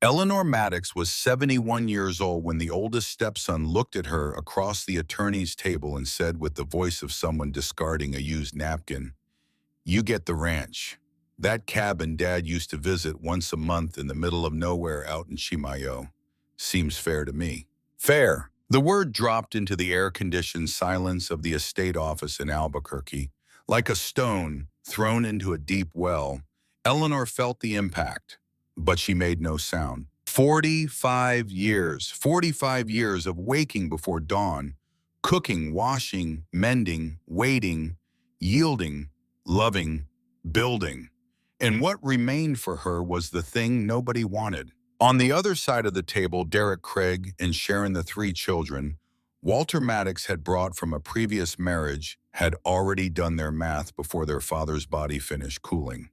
Eleanor Maddox was 71 years old when the oldest stepson looked at her across the attorney's table and said with the voice of someone discarding a used napkin, "You get the ranch. That cabin Dad used to visit once a month in the middle of nowhere out in Chimayó. Seems fair to me." Fair. The word dropped into the air-conditioned silence of the estate office in Albuquerque. Like a stone thrown into a deep well, Eleanor felt the impact, but she made no sound. 45 years of waking before dawn, cooking, washing, mending, waiting, yielding, loving, building. And what remained for her was the thing nobody wanted. On the other side of the table, Derek Craig and Sharon, the three children, Walter Maddox had brought from a previous marriage, had already done their math before their father's body finished cooling.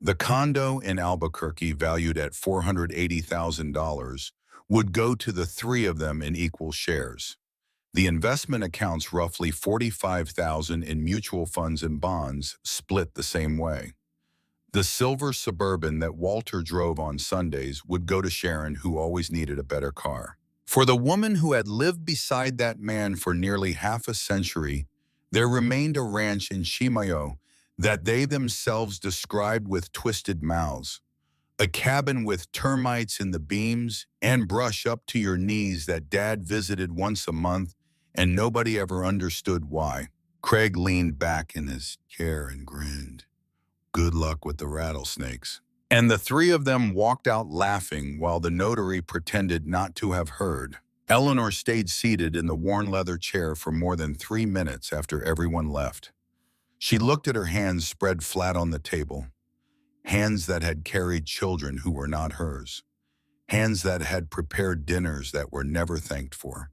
The condo in Albuquerque, valued at $480,000, would go to the three of them in equal shares. The investment accounts, roughly $45,000 in mutual funds and bonds, split the same way. The silver Suburban that Walter drove on Sundays would go to Sharon, who always needed a better car. For the woman who had lived beside that man for nearly half a century, there remained a ranch in Chimayó that they themselves described with twisted mouths. A cabin with termites in the beams and brush up to your knees that Dad visited once a month, and nobody ever understood why. Craig leaned back in his chair and grinned. Good luck with the rattlesnakes. And the three of them walked out laughing while the notary pretended not to have heard. Eleanor stayed seated in the worn leather chair for more than 3 minutes after everyone left. She looked at her hands spread flat on the table, hands that had carried children who were not hers, hands that had prepared dinners that were never thanked for,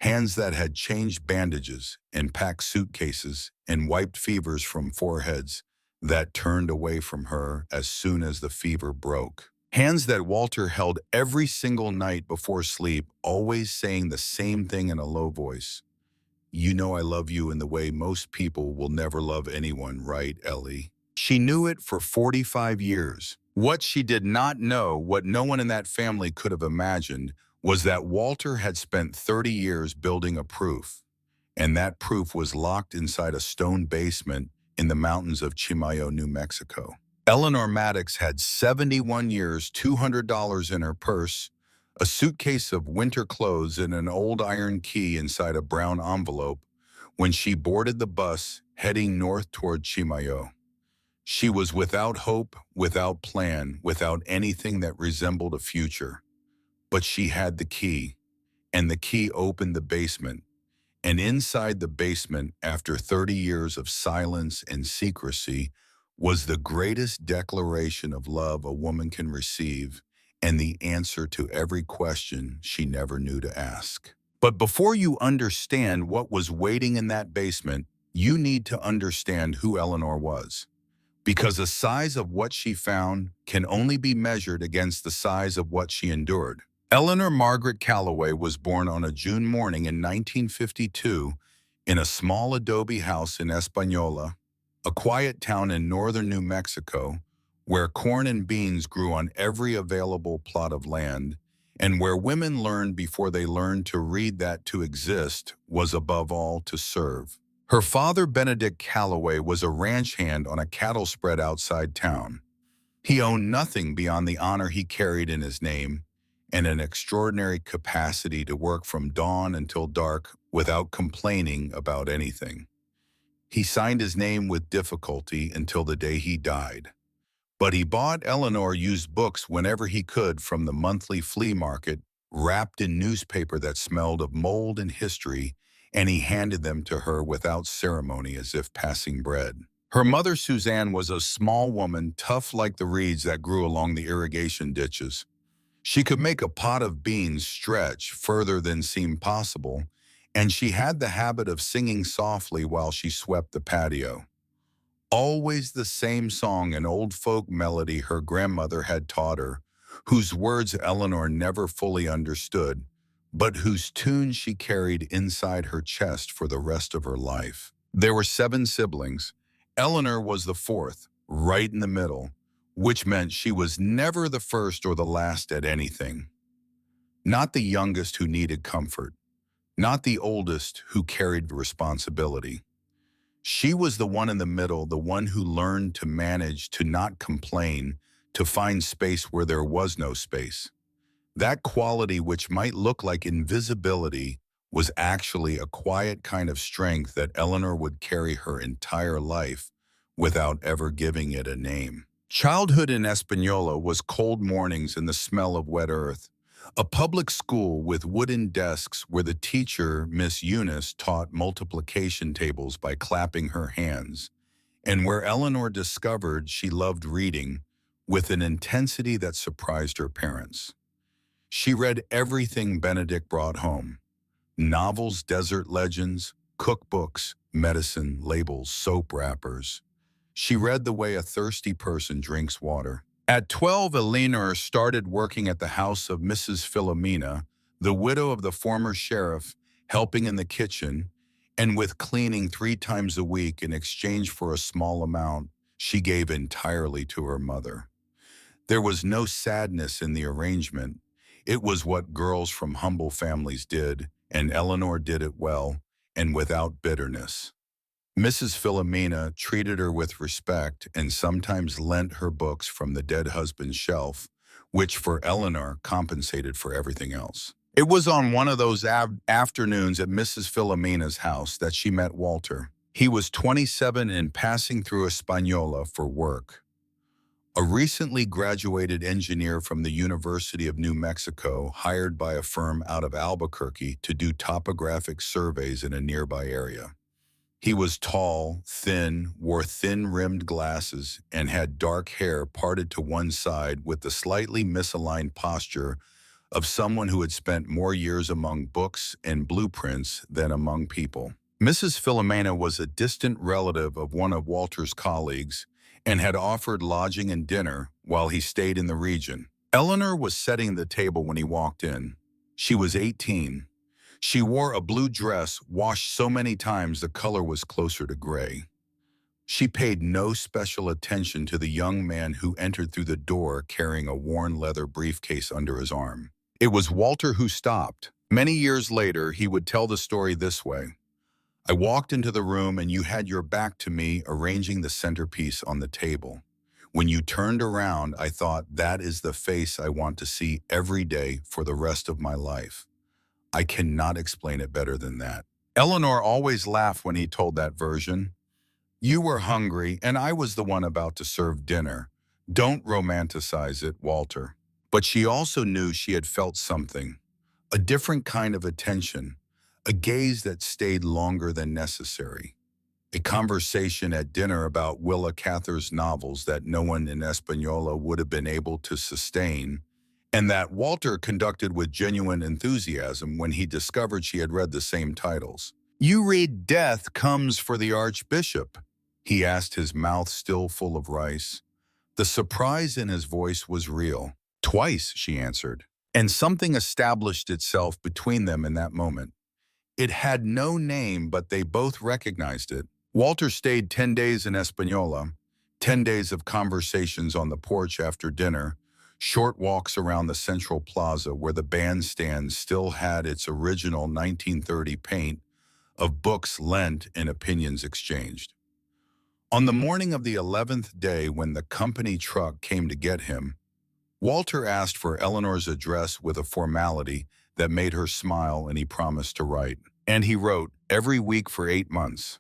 hands that had changed bandages and packed suitcases and wiped fevers from foreheads that turned away from her as soon as the fever broke. Hands that Walter held every single night before sleep, always saying the same thing in a low voice. "You know I love you in the way most people will never love anyone, right, Ellie?" She knew it for 45 years. What she did not know, what no one in that family could have imagined, was that Walter had spent 30 years building a proof, and that proof was locked inside a stone basement in the mountains of Chimayó, New Mexico. Eleanor Maddox had 71 years, $200 in her purse, a suitcase of winter clothes, and an old iron key inside a brown envelope when she boarded the bus heading north toward Chimayó. She was without hope, without plan, without anything that resembled a future. But she had the key, and the key opened the basement. And inside the basement, after 30 years of silence and secrecy, was the greatest declaration of love a woman can receive, and the answer to every question she never knew to ask. But before you understand what was waiting in that basement, you need to understand who Eleanor was. Because the size of what she found can only be measured against the size of what she endured. Eleanor Margaret Calloway was born on a June morning in 1952 in a small adobe house in Española, a quiet town in northern New Mexico, where corn and beans grew on every available plot of land, and where women learned before they learned to read that to exist was above all to serve. Her father, Benedict Calloway, was a ranch hand on a cattle spread outside town. He owned nothing beyond the honor he carried in his name, and an extraordinary capacity to work from dawn until dark without complaining about anything. He signed his name with difficulty until the day he died. But he bought Eleanor used books whenever he could from the monthly flea market, wrapped in newspaper that smelled of mold and history, and he handed them to her without ceremony as if passing bread. Her mother, Suzanne, was a small woman, tough like the reeds that grew along the irrigation ditches. She could make a pot of beans stretch further than seemed possible, and she had the habit of singing softly while she swept the patio. Always the same song, an old folk melody her grandmother had taught her, whose words Eleanor never fully understood, but whose tune she carried inside her chest for the rest of her life. There were 7 siblings. Eleanor was the 4th, right in the middle, which meant she was never the first or the last at anything. Not the youngest who needed comfort, not the oldest who carried responsibility. She was the one in the middle, the one who learned to manage, to not complain, to find space where there was no space. That quality, which might look like invisibility, was actually a quiet kind of strength that Eleanor would carry her entire life without ever giving it a name. Childhood in Espanola was cold mornings and the smell of wet earth. A public school with wooden desks where the teacher, Miss Eunice, taught multiplication tables by clapping her hands, and where Eleanor discovered she loved reading with an intensity that surprised her parents. She read everything Benedict brought home: novels, desert legends, cookbooks, medicine, labels, soap wrappers. She read the way a thirsty person drinks water. At 12, Eleanor started working at the house of Mrs. Philomena, the widow of the former sheriff, helping in the kitchen, and with cleaning 3 times a week in exchange for a small amount she gave entirely to her mother. There was no sadness in the arrangement. It was what girls from humble families did, and Eleanor did it well and without bitterness. Mrs. Philomena treated her with respect and sometimes lent her books from the dead husband's shelf, which for Eleanor compensated for everything else. It was on one of those afternoons at Mrs. Philomena's house that she met Walter. He was 27 and passing through Espanola for work. A recently graduated engineer from the University of New Mexico, hired by a firm out of Albuquerque to do topographic surveys in a nearby area. He was tall, thin, wore thin-rimmed glasses, and had dark hair parted to one side with the slightly misaligned posture of someone who had spent more years among books and blueprints than among people. Mrs. Philomena was a distant relative of one of Walter's colleagues and had offered lodging and dinner while he stayed in the region. Eleanor was setting the table when he walked in. She was 18. She wore a blue dress washed so many times the color was closer to gray. She paid no special attention to the young man who entered through the door carrying a worn leather briefcase under his arm. It was Walter who stopped. Many years later, he would tell the story this way: "I walked into the room and you had your back to me, arranging the centerpiece on the table. When you turned around, I thought, that is the face I want to see every day for the rest of my life. I cannot explain it better than that." Eleanor always laughed when he told that version. "You were hungry, and I was the one about to serve dinner. Don't romanticize it, Walter." But she also knew she had felt something, a different kind of attention, a gaze that stayed longer than necessary. A conversation at dinner about Willa Cather's novels that no one in Espanola would have been able to sustain, and that Walter conducted with genuine enthusiasm when he discovered she had read the same titles. "You read Death Comes for the Archbishop?" he asked, his mouth still full of rice. The surprise in his voice was real. "Twice," she answered, and something established itself between them in that moment. It had no name, but they both recognized it. Walter stayed 10 days in Espanola, 10 days of conversations on the porch after dinner, short walks around the central plaza where the bandstand still had its original 1930 paint of books lent and opinions exchanged. On the morning of the 11th day, when the company truck came to get him, Walter asked for Eleanor's address with a formality that made her smile, and he promised to write. And he wrote every week for 8 months.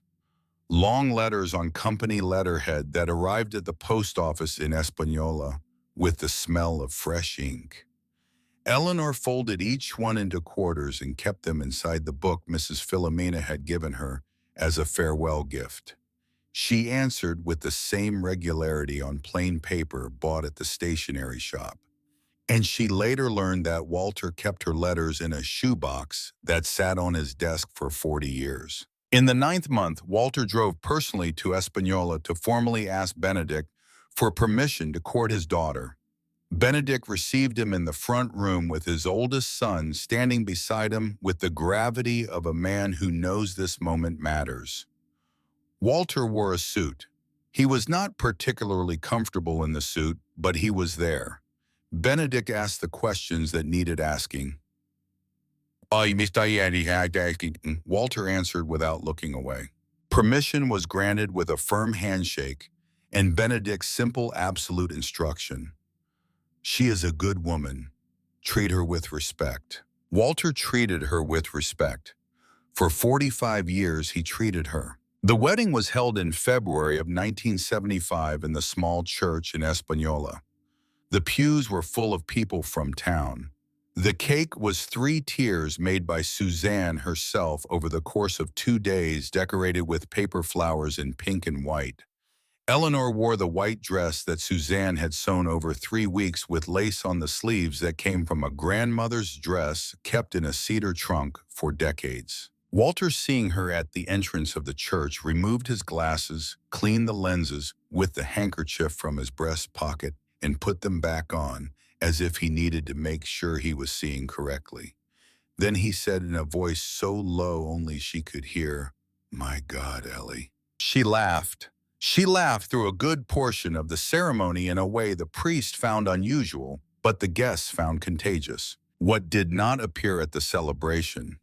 Long letters on company letterhead that arrived at the post office in Espanola with the smell of fresh ink. Eleanor folded each one into quarters and kept them inside the book Mrs. Philomena had given her as a farewell gift. She answered with the same regularity on plain paper bought at the stationery shop. And she later learned that Walter kept her letters in a shoebox that sat on his desk for 40 years. In the 9th month, Walter drove personally to Espanola to formally ask Benedict for permission to court his daughter. Benedict received him in the front room with his oldest son standing beside him with the gravity of a man who knows this moment matters. Walter wore a suit, He was not particularly comfortable in the suit, but he was there. Benedict asked the questions that needed asking. "I, Mr. Yanni, had asking," Walter answered without looking away. Permission was granted with a firm handshake and Benedict's simple absolute instruction. "She is a good woman. Treat her with respect." Walter treated her with respect. For 45 years, he treated her. The wedding was held in February of 1975 in the small church in Española. The pews were full of people from town. The cake was 3 tiers made by Suzanne herself over the course of 2 days, decorated with paper flowers in pink and white. Eleanor wore the white dress that Suzanne had sewn over 3 weeks with lace on the sleeves that came from a grandmother's dress kept in a cedar trunk for decades. Walter, seeing her at the entrance of the church, removed his glasses, cleaned the lenses with the handkerchief from his breast pocket, and put them back on, as if he needed to make sure he was seeing correctly. Then he said in a voice so low only she could hear, "My God, Ellie." She laughed. She laughed through a good portion of the ceremony in a way the priest found unusual, but the guests found contagious. What did not appear at the celebration,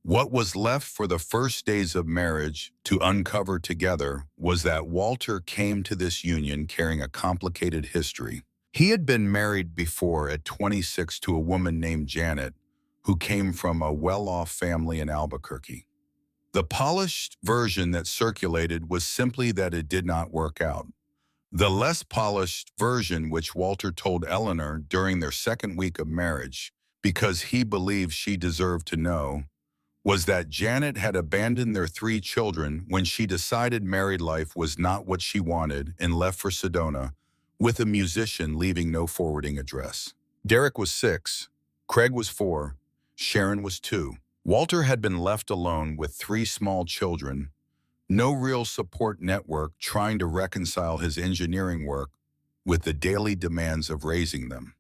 what was left for the first days of marriage to uncover together, was that Walter came to this union carrying a complicated history. He had been married before at 26 to a woman named Janet, who came from a well-off family in Albuquerque. The polished version that circulated was simply that it did not work out. The less polished version, which Walter told Eleanor during their second week of marriage, because he believed she deserved to know, was that Janet had abandoned their 3 children when she decided married life was not what she wanted and left for Sedona, with a musician leaving no forwarding address. Derek was 6, Craig was 4, Sharon was 2. Walter had been left alone with 3 small children, no real support network, trying to reconcile his engineering work with the daily demands of raising them.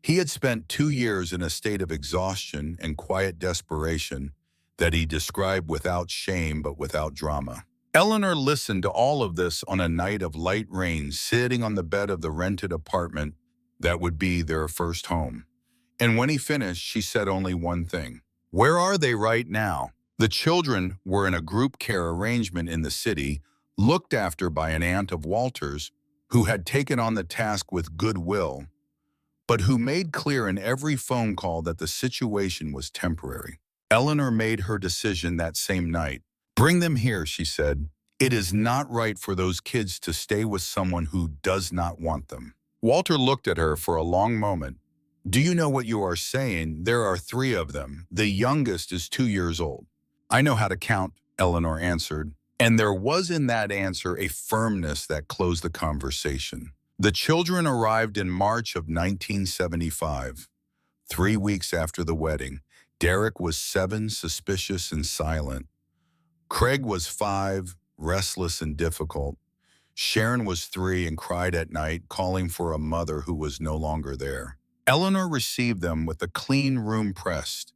He had spent 2 years in a state of exhaustion and quiet desperation that he described without shame but without drama. Eleanor listened to all of this on a night of light rain, sitting on the bed of the rented apartment that would be their first home. And when he finished, she said only one thing. "Where are they right now?" The children were in a group care arrangement in the city, looked after by an aunt of Walter's, who had taken on the task with goodwill, but who made clear in every phone call that the situation was temporary. Eleanor made her decision that same night. "Bring them here," she said. "It is not right for those kids to stay with someone who does not want them." Walter looked at her for a long moment. "Do you know what you are saying? There are 3 of them. The youngest is 2 years old." "I know how to count," Eleanor answered. And there was in that answer a firmness that closed the conversation. The children arrived in March of 1975, 3 weeks after the wedding. Derek was 7, suspicious and silent. Craig was 5, restless and difficult. Sharon was 3 and cried at night, calling for a mother who was no longer there. Eleanor received them with a clean room pressed,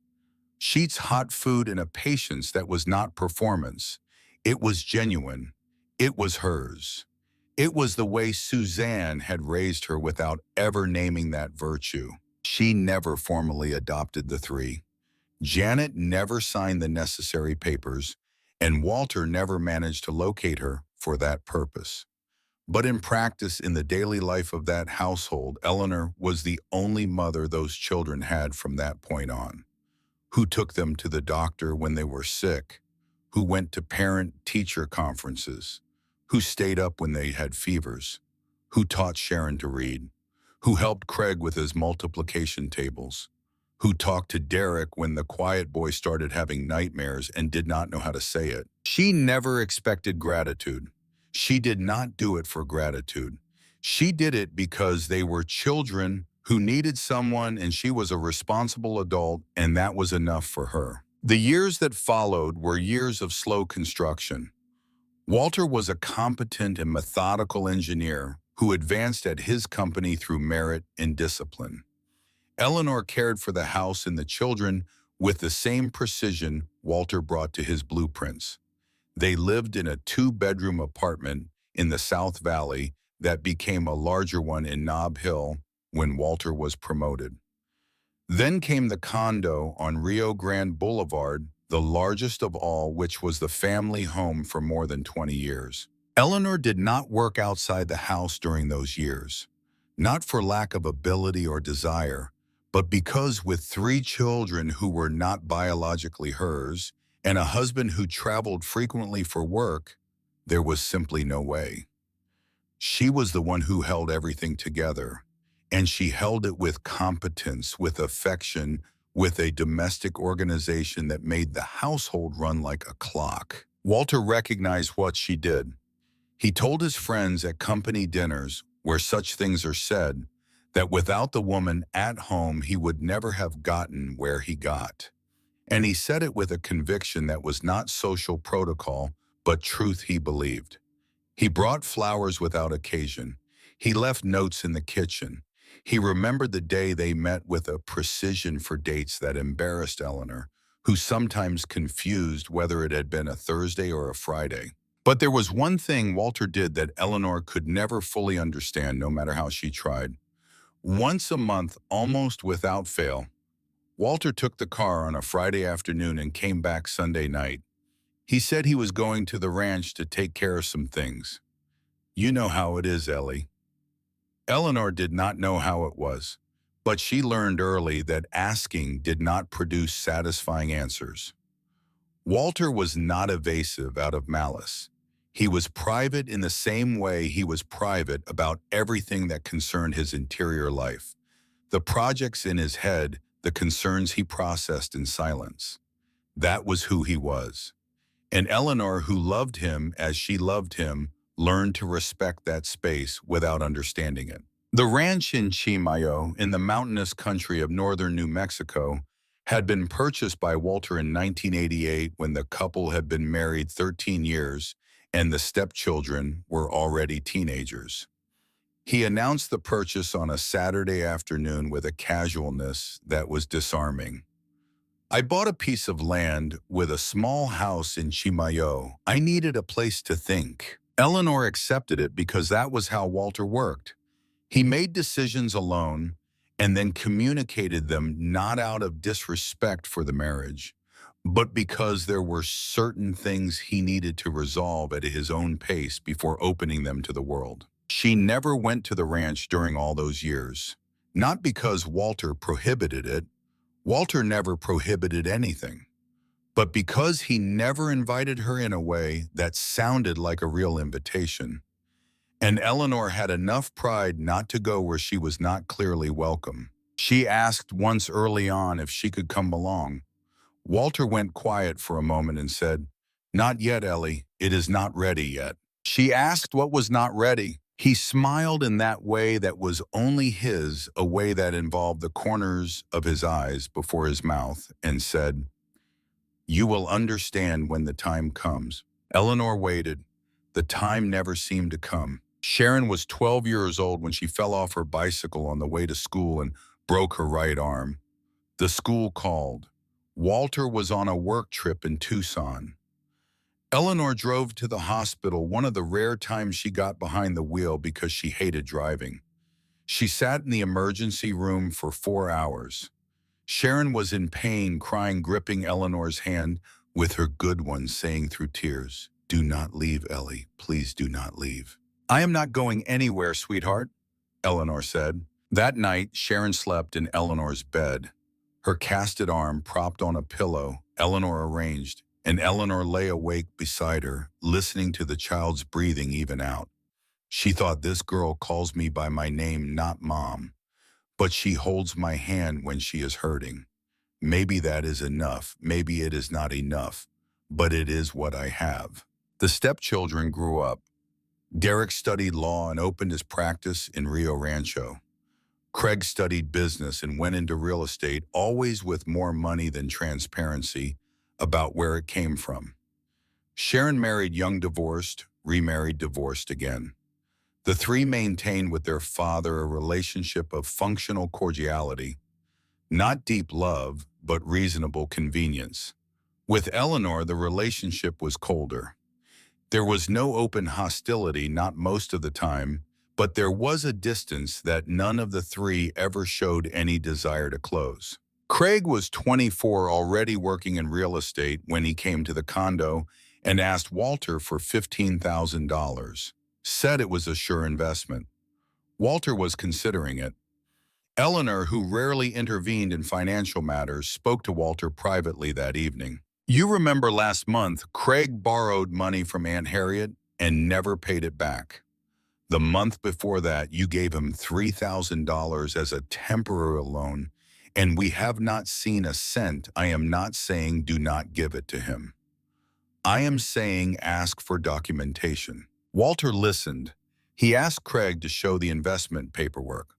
sheets, hot food, and a patience that was not performance. It was genuine. It was hers. It was the way Suzanne had raised her without ever naming that virtue. She never formally adopted the 3. Janet never signed the necessary papers, and Walter never managed to locate her for that purpose. But in practice, in the daily life of that household, Eleanor was the only mother those children had from that point on, who took them to the doctor when they were sick, who went to parent-teacher conferences, who stayed up when they had fevers, who taught Sharon to read, who helped Craig with his multiplication tables, who talked to Derek when the quiet boy started having nightmares and did not know how to say it. She never expected gratitude. She did not do it for gratitude. She did it because they were children who needed someone, and she was a responsible adult, and that was enough for her. The years that followed were years of slow construction. Walter was a competent and methodical engineer who advanced at his company through merit and discipline. Eleanor cared for the house and the children with the same precision Walter brought to his blueprints. They lived in a 2-bedroom apartment in the South Valley that became a larger one in Nob Hill when Walter was promoted. Then came the condo on Rio Grande Boulevard, the largest of all, which was the family home for more than 20 years. Eleanor did not work outside the house during those years, not for lack of ability or desire, but because with 3 children who were not biologically hers and a husband who traveled frequently for work, there was simply no way. She was the one who held everything together, and she held it with competence, with affection, with a domestic organization that made the household run like a clock. Walter recognized what she did. He told his friends at company dinners, where such things are said, that without the woman at home he would never have gotten where he got. And he said it with a conviction that was not social protocol, but truth he believed. He brought flowers without occasion. He left notes in the kitchen. He remembered the day they met with a precision for dates that embarrassed Eleanor, who sometimes confused whether it had been a Thursday or a Friday. But there was one thing Walter did that Eleanor could never fully understand, no matter how she tried. Once a month, almost without fail, Walter took the car on a Friday afternoon and came back Sunday night. He said he was going to the ranch to take care of some things. You know how it is, Ellie. Eleanor did not know how it was, but she learned early that asking did not produce satisfying answers. Walter was not evasive out of malice. He was private in the same way he was private about everything that concerned his interior life, the projects in his head, the concerns he processed in silence. That was who he was. And Eleanor, who loved him as she loved him, learned to respect that space without understanding it. The ranch in Chimayó, in the mountainous country of northern New Mexico, had been purchased by Walter in 1988 when the couple had been married 13 years and the stepchildren were already teenagers. He announced the purchase on a Saturday afternoon with a casualness that was disarming. I bought a piece of land with a small house in Chimayó. I needed a place to think. Eleanor accepted it because that was how Walter worked. He made decisions alone and then communicated them not out of disrespect for the marriage, but because there were certain things he needed to resolve at his own pace before opening them to the world. She never went to the ranch during all those years, not because Walter prohibited it. Walter never prohibited anything, but because he never invited her in a way that sounded like a real invitation. And Eleanor had enough pride not to go where she was not clearly welcome. She asked once early on if she could come along. Walter went quiet for a moment and said, "Not yet, Ellie. It is not ready yet." She asked what was not ready. He smiled in that way that was only his, a way that involved the corners of his eyes before his mouth, and said, "You will understand when the time comes." Eleanor waited. The time never seemed to come. Sharon was 12 years old when she fell off her bicycle on the way to school and broke her right arm. The school called. Walter was on a work trip in Tucson. Eleanor drove to the hospital, one of the rare times she got behind the wheel because she hated driving. She sat in the emergency room for 4 hours. Sharon was in pain, crying, gripping Eleanor's hand with her good one, saying through tears, "Do not leave, Ellie. Please do not leave." "I am not going anywhere, sweetheart," Eleanor said. That night, Sharon slept in Eleanor's bed. Her casted arm propped on a pillow Eleanor arranged, and Eleanor lay awake beside her, listening to the child's breathing even out. She thought, "This girl calls me by my name, not Mom, but she holds my hand when she is hurting. Maybe that is enough. Maybe it is not enough, but it is what I have." The stepchildren grew up. Derek studied law and opened his practice in Rio Rancho. Craig studied business and went into real estate, always with more money than transparency about where it came from. Sharon married young, divorced, remarried, divorced again. The 3 maintained with their father a relationship of functional cordiality, not deep love, but reasonable convenience. With Eleanor, the relationship was colder. There was no open hostility, not most of the time, but there was a distance that none of the three ever showed any desire to close. Craig was 24, already working in real estate when he came to the condo and asked Walter for $15,000. Said it was a sure investment. Walter was considering it. Eleanor, who rarely intervened in financial matters, spoke to Walter privately that evening. You remember last month, Craig borrowed money from Aunt Harriet and never paid it back. The month before that, you gave him $3,000 as a temporary loan, and we have not seen a cent. I am not saying do not give it to him. I am saying ask for documentation. Walter listened. He asked Craig to show the investment paperwork.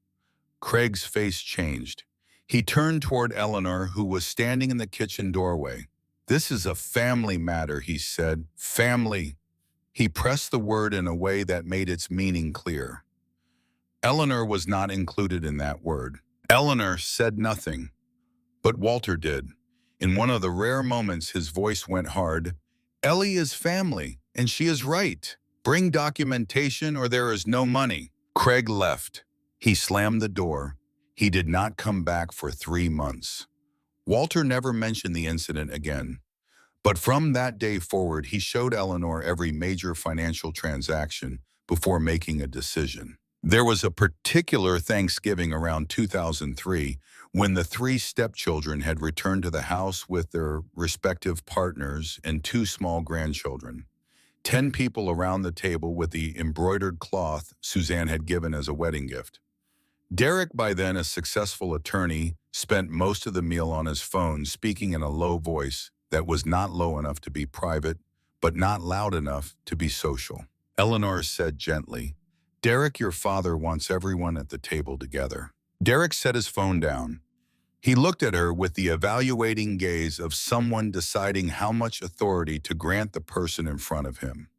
Craig's face changed. He turned toward Eleanor, who was standing in the kitchen doorway. This is a family matter, he said. Family. He pressed the word in a way that made its meaning clear. Eleanor was not included in that word. Eleanor said nothing, but Walter did. In one of the rare moments, his voice went hard. Ellie is family, and she is right. Bring documentation or there is no money. Craig left. He slammed the door. He did not come back for 3 months. Walter never mentioned the incident again. But from that day forward, he showed Eleanor every major financial transaction before making a decision. There was a particular Thanksgiving around 2003 when the 3 stepchildren had returned to the house with their respective partners and 2 small grandchildren. 10 people around the table with the embroidered cloth Suzanne had given as a wedding gift. Derek, by then a successful attorney, spent most of the meal on his phone, speaking in a low voice that was not low enough to be private, but not loud enough to be social. Eleanor said gently, Derek, your father wants everyone at the table together. Derek set his phone down. He looked at her with the evaluating gaze of someone deciding how much authority to grant the person in front of him.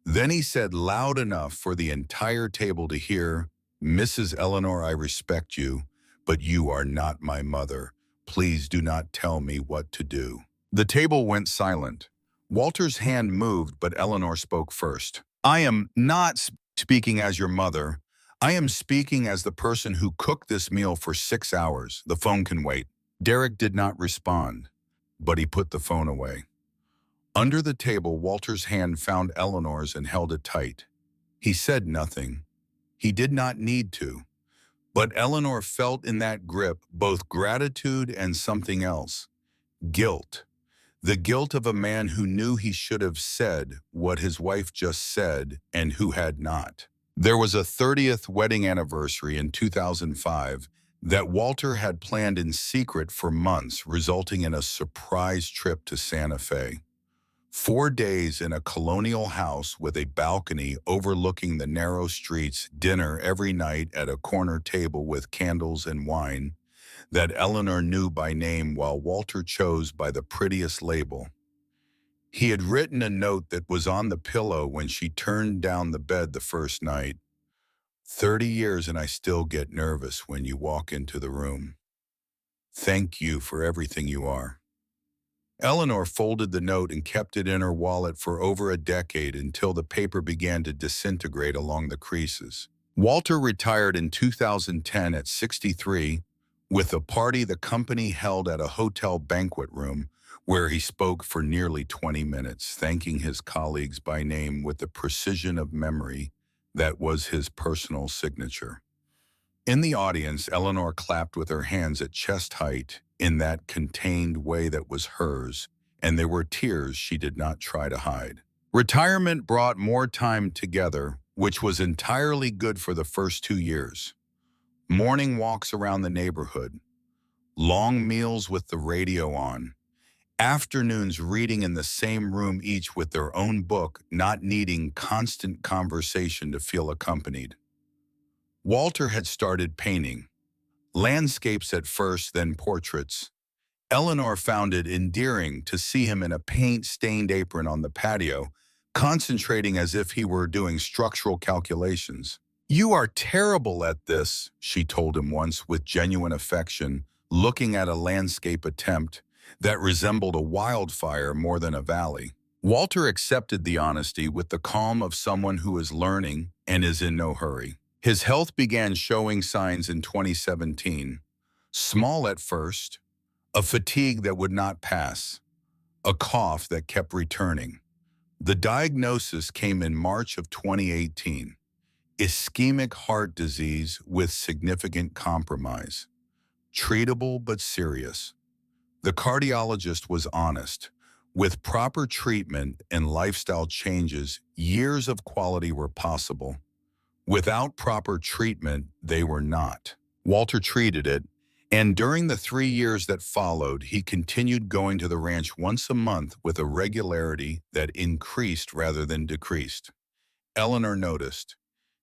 Then he said loud enough for the entire table to hear, Mrs. Eleanor, I respect you, but you are not my mother. Please do not tell me what to do. The table went silent. Walter's hand moved, but Eleanor spoke first. I am not speaking as your mother. I am speaking as the person who cooked this meal for 6 hours. The phone can wait. Derek did not respond, but he put the phone away. Under the table, Walter's hand found Eleanor's and held it tight. He said nothing. He did not need to. But Eleanor felt in that grip both gratitude and something else. Guilt. The guilt of a man who knew he should have said what his wife just said and who had not. There was a 30th wedding anniversary in 2005 that Walter had planned in secret for months, resulting in a surprise trip to Santa Fe. 4 days in a colonial house with a balcony overlooking the narrow streets, dinner every night at a corner table with candles and wine that Eleanor knew by name while Walter chose by the prettiest label. He had written a note that was on the pillow when she turned down the bed the first night. 30 years and I still get nervous when you walk into the room. Thank you for everything you are. Eleanor folded the note and kept it in her wallet for over a decade until the paper began to disintegrate along the creases. Walter retired in 2010 at 63 with a party the company held at a hotel banquet room where he spoke for nearly 20 minutes, thanking his colleagues by name with the precision of memory that was his personal signature. In the audience, Eleanor clapped with her hands at chest height in that contained way that was hers, and there were tears she did not try to hide. Retirement brought more time together, which was entirely good for the first 2 years. Morning walks around the neighborhood, long meals with the radio on, afternoons reading in the same room, each with their own book, not needing constant conversation to feel accompanied. Walter had started painting, landscapes at first, then portraits. Eleanor found it endearing to see him in a paint-stained apron on the patio, concentrating as if he were doing structural calculations. You are terrible at this, she told him once with genuine affection, looking at a landscape attempt that resembled a wildfire more than a valley. Walter accepted the honesty with the calm of someone who is learning and is in no hurry. His health began showing signs in 2017. Small at first, a fatigue that would not pass, a cough that kept returning. The diagnosis came in March of 2018, ischemic heart disease with significant compromise, treatable but serious. The cardiologist was honest. With proper treatment and lifestyle changes, years of quality were possible. Without proper treatment, they were not. Walter treated it, and during the 3 years that followed, he continued going to the ranch once a month with a regularity that increased rather than decreased. Eleanor noticed.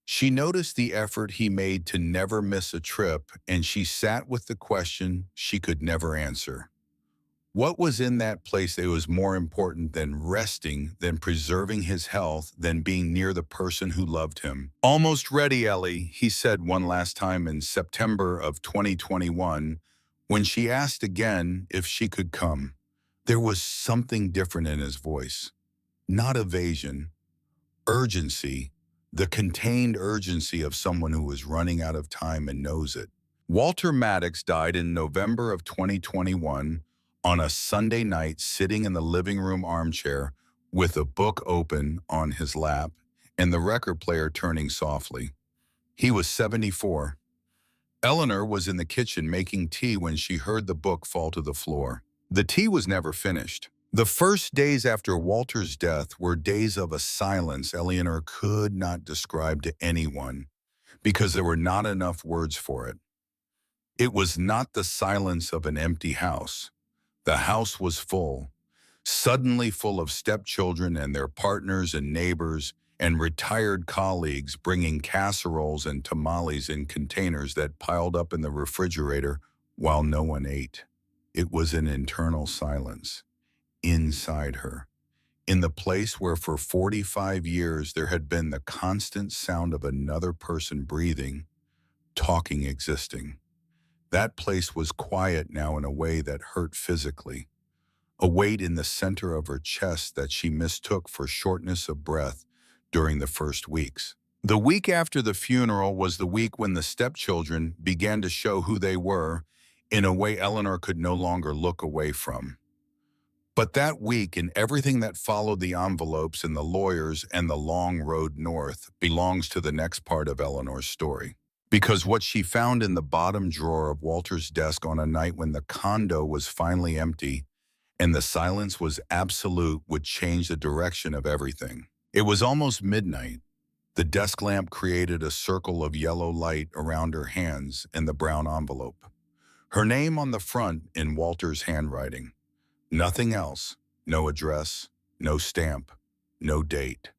She noticed the effort he made to never miss a trip, and she sat with the question she could never answer. What was in that place that was more important than resting, than preserving his health, than being near the person who loved him? "Almost ready, Ellie," he said one last time in September of 2021, when she asked again if she could come. There was something different in his voice. Not evasion, urgency, the contained urgency of someone who is running out of time and knows it. Walter Maddox died in November of 2021 on a Sunday night sitting in the living room armchair with a book open on his lap and the record player turning softly. He was 74. Eleanor was in the kitchen making tea when she heard the book fall to the floor. The tea was never finished. The first days after Walter's death were days of a silence Eleanor could not describe to anyone because there were not enough words for it. It was not the silence of an empty house. The house was full, suddenly full of stepchildren and their partners and neighbors and retired colleagues bringing casseroles and tamales in containers that piled up in the refrigerator while no one ate. It was an internal silence, inside her, in the place where for 45 years there had been the constant sound of another person breathing, talking, existing. That place was quiet now in a way that hurt physically, a weight in the center of her chest that she mistook for shortness of breath during the first weeks. The week after the funeral was the week when the stepchildren began to show who they were in a way Eleanor could no longer look away from. But that week and everything that followed, the envelopes and the lawyers and the long road north, belongs to the next part of Eleanor's story. Because what she found in the bottom drawer of Walter's desk on a night when the condo was finally empty and the silence was absolute would change the direction of everything. It was almost midnight. The desk lamp created a circle of yellow light around her hands and the brown envelope. Her name on the front in Walter's handwriting. Nothing else. No address, no stamp, no date.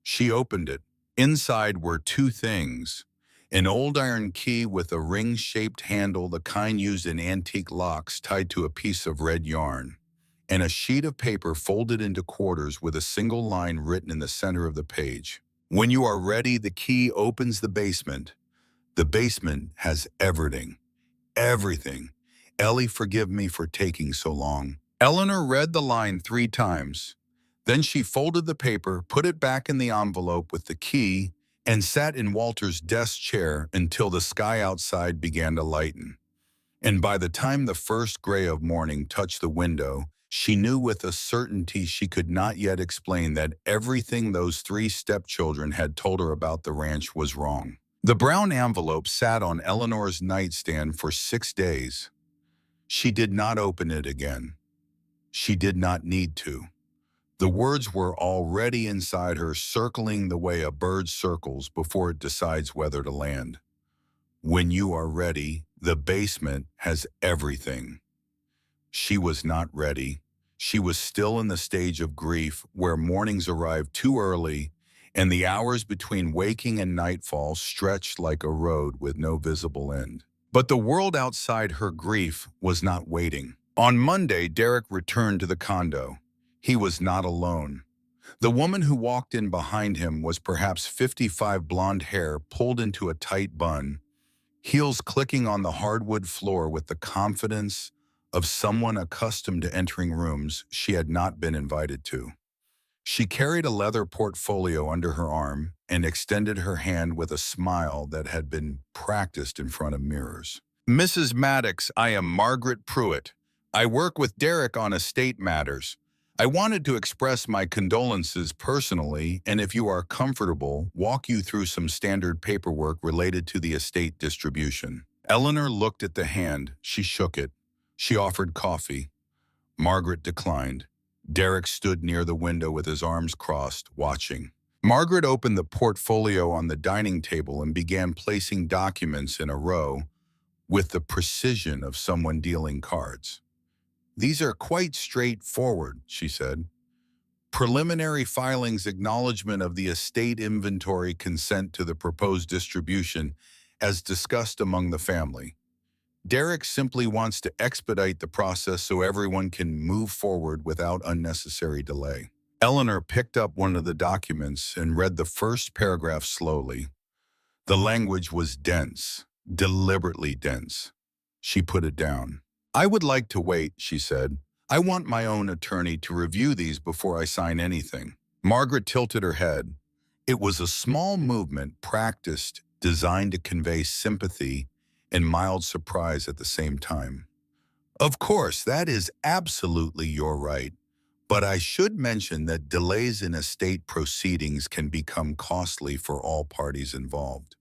She opened it. Inside were two things. An old iron key with a ring-shaped handle, the kind used in antique locks, tied to a piece of red yarn, and a sheet of paper folded into quarters with a single line written in the center of the page. "When you are ready, the key opens the basement. The basement has everything. Everything. Ellie, forgive me for taking so long." Eleanor read the line 3 times. Then she folded the paper, put it back in the envelope with the key, and sat in Walter's desk chair until the sky outside began to lighten. And by the time the first gray of morning touched the window, she knew with a certainty she could not yet explain that everything those 3 stepchildren had told her about the ranch was wrong. The brown envelope sat on Eleanor's nightstand for 6 days. She did not open it again. She did not need to. The words were already inside her, circling the way a bird circles before it decides whether to land. When you are ready, the basement has everything. She was not ready. She was still in the stage of grief where mornings arrived too early and the hours between waking and nightfall stretched like a road with no visible end. But the world outside her grief was not waiting. On Monday, Derek returned to the condo. He was not alone. The woman who walked in behind him was perhaps 55, blonde hair pulled into a tight bun, heels clicking on the hardwood floor with the confidence of someone accustomed to entering rooms she had not been invited to. She carried a leather portfolio under her arm and extended her hand with a smile that had been practiced in front of mirrors. Mrs. Maddox, I am Margaret Pruitt. I work with Derek on estate matters. I wanted to express my condolences personally, and if you are comfortable, walk you through some standard paperwork related to the estate distribution. Eleanor looked at the hand. She shook it. She offered coffee. Margaret declined. Derek stood near the window with his arms crossed, watching. Margaret opened the portfolio on the dining table and began placing documents in a row with the precision of someone dealing cards. These are quite straightforward, she said. Preliminary filings, acknowledgement of the estate inventory, consent to the proposed distribution as discussed among the family. Derek simply wants to expedite the process so everyone can move forward without unnecessary delay. Eleanor picked up one of the documents and read the first paragraph slowly. The language was dense, deliberately dense. She put it down. I would like to wait, she said. I want my own attorney to review these before I sign anything. Margaret tilted her head. It was a small movement practiced, designed to convey sympathy and mild surprise at the same time. Of course, that is absolutely your right, but I should mention that delays in estate proceedings can become costly for all parties involved.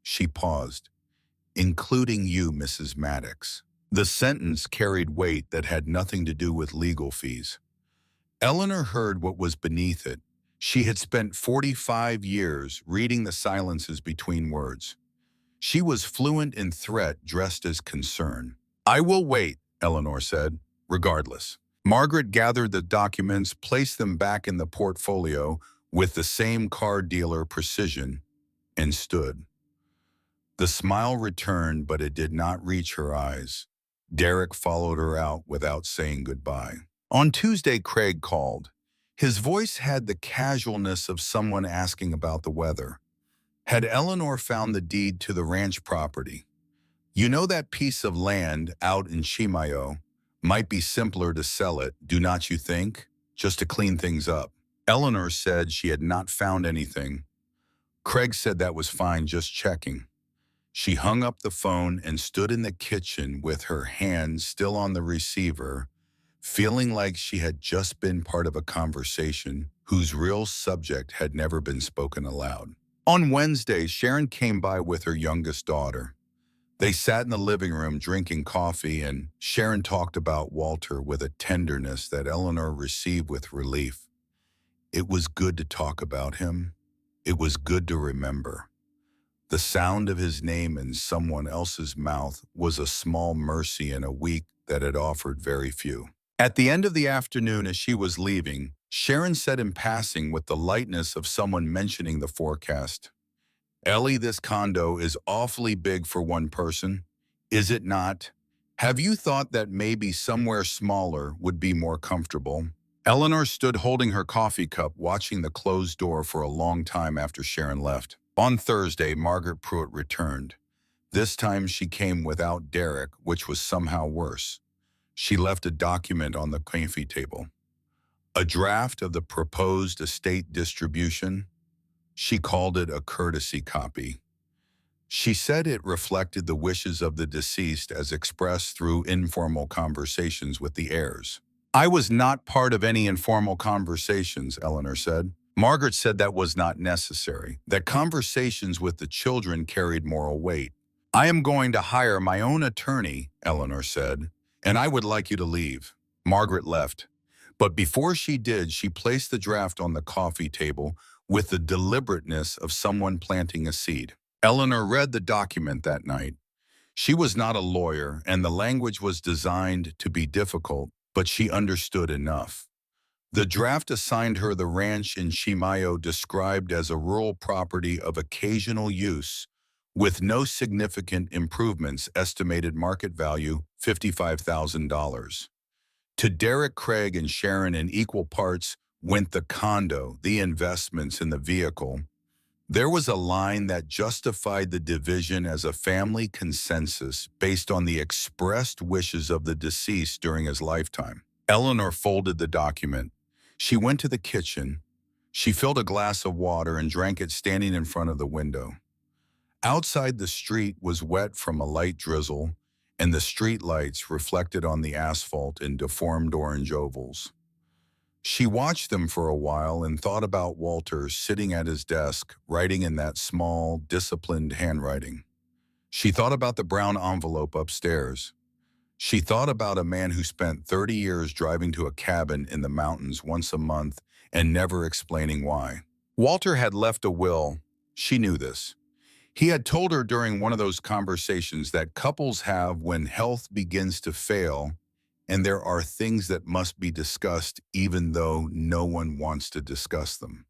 She paused, including you, Mrs. Maddox. The sentence carried weight that had nothing to do with legal fees. Eleanor heard what was beneath it. She had spent 45 years reading the silences between words. She was fluent in threat dressed as concern. I will wait, Eleanor said, regardless. Margaret gathered the documents, placed them back in the portfolio with the same car dealer precision, and stood. The smile returned, but it did not reach her eyes. Derek followed her out without saying goodbye. On Tuesday, Craig called. His voice had the casualness of someone asking about the weather. Had Eleanor found the deed to the ranch property? You know that piece of land out in Chimayó? Might be simpler to sell it, do not you think? Just to clean things up. Eleanor said she had not found anything. Craig said that was fine, just checking. She hung up the phone and stood in the kitchen with her hand still on the receiver, feeling like she had just been part of a conversation whose real subject had never been spoken aloud. On Wednesday, Sharon came by with her youngest daughter. They sat in the living room drinking coffee, and Sharon talked about Walter with a tenderness that Eleanor received with relief. It was good to talk about him. It was good to remember. The sound of his name in someone else's mouth was a small mercy in a week that had offered very few. At the end of the afternoon, as she was leaving, Sharon said in passing with the lightness of someone mentioning the forecast, Ellie, this condo is awfully big for one person, is it not? Have you thought that maybe somewhere smaller would be more comfortable? Eleanor stood holding her coffee cup, watching the closed door for a long time after Sharon left. On Thursday, Margaret Pruitt returned. This time she came without Derek, which was somehow worse. She left a document on the coffee table. A draft of the proposed estate distribution. She called it a courtesy copy. She said it reflected the wishes of the deceased as expressed through informal conversations with the heirs. I was not part of any informal conversations, Eleanor said. Margaret said that was not necessary, that conversations with the children carried moral weight. I am going to hire my own attorney, Eleanor said, and I would like you to leave. Margaret left. But before she did, she placed the draft on the coffee table with the deliberateness of someone planting a seed. Eleanor read the document that night. She was not a lawyer, and the language was designed to be difficult, but she understood enough. The draft assigned her the ranch in Chimayó, described as a rural property of occasional use, with no significant improvements, estimated market value $55,000. To Derek, Craig, and Sharon in equal parts went the condo, the investments, and the vehicle. There was a line that justified the division as a family consensus based on the expressed wishes of the deceased during his lifetime. Eleanor folded the document. She went to the kitchen. She filled a glass of water and drank it standing in front of the window. Outside, the street was wet from a light drizzle, and the street lights reflected on the asphalt in deformed orange ovals. She watched them for a while and thought about Walter sitting at his desk, writing in that small, disciplined handwriting. She thought about the brown envelope upstairs. She thought about a man who spent 30 years driving to a cabin in the mountains once a month and never explaining why. Walter had left a will. She knew this. He had told her during one of those conversations that couples have when health begins to fail, and there are things that must be discussed even though no one wants to discuss them.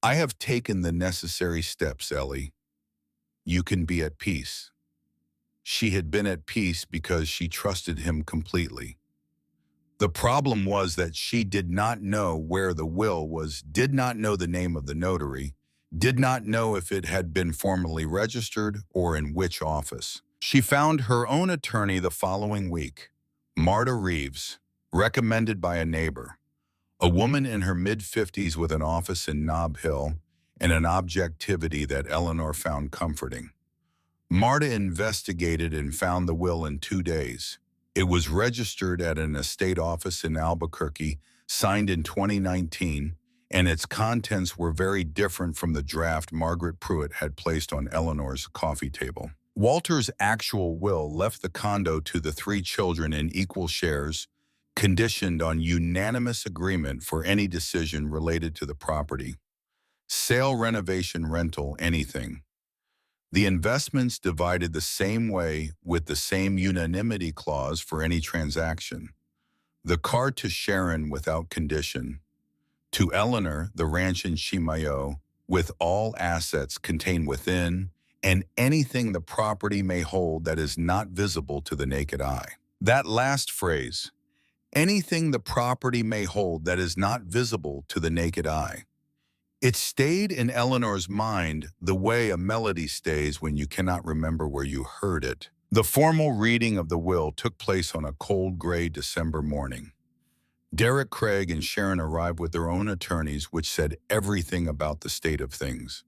I have taken the necessary steps, Ellie. You can be at peace. She had been at peace because she trusted him completely. The problem was that she did not know where the will was, did not know the name of the notary, did not know if it had been formally registered or in which office. She found her own attorney the following week, Marta Reeves, recommended by a neighbor, a woman in her mid-50s with an office in Nob Hill and an objectivity that Eleanor found comforting. Marta investigated and found the will in 2 days. It was registered at an estate office in Albuquerque, signed in 2019, and its contents were very different from the draft Margaret Pruitt had placed on Eleanor's coffee table. Walter's actual will left the condo to the 3 children in equal shares, conditioned on unanimous agreement for any decision related to the property. Sale, renovation, rental, anything. The investments divided the same way with the same unanimity clause for any transaction. The car to Sharon without condition. To Eleanor, the ranch in Chimayó, with all assets contained within, and anything the property may hold that is not visible to the naked eye. That last phrase, anything the property may hold that is not visible to the naked eye. It stayed in Eleanor's mind the way a melody stays when you cannot remember where you heard it. The formal reading of the will took place on a cold, gray December morning. Derek, Craig, and Sharon arrived with their own attorneys, which said everything about the state of things.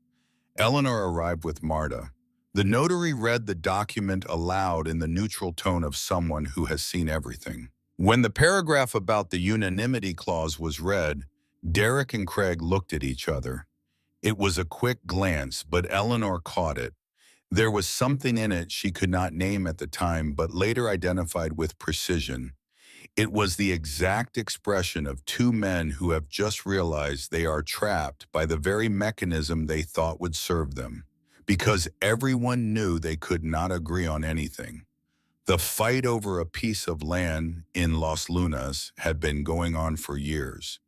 Eleanor arrived with Marta. The notary read the document aloud in the neutral tone of someone who has seen everything. When the paragraph about the unanimity clause was read, Derek and Craig looked at each other. It was a quick glance, but Eleanor caught it. There was something in it she could not name at the time, but later identified with precision. It was the exact expression of 2 men who have just realized they are trapped by the very mechanism they thought would serve them, because everyone knew they could not agree on anything. The fight over a piece of land in Los Lunas had been going on for years.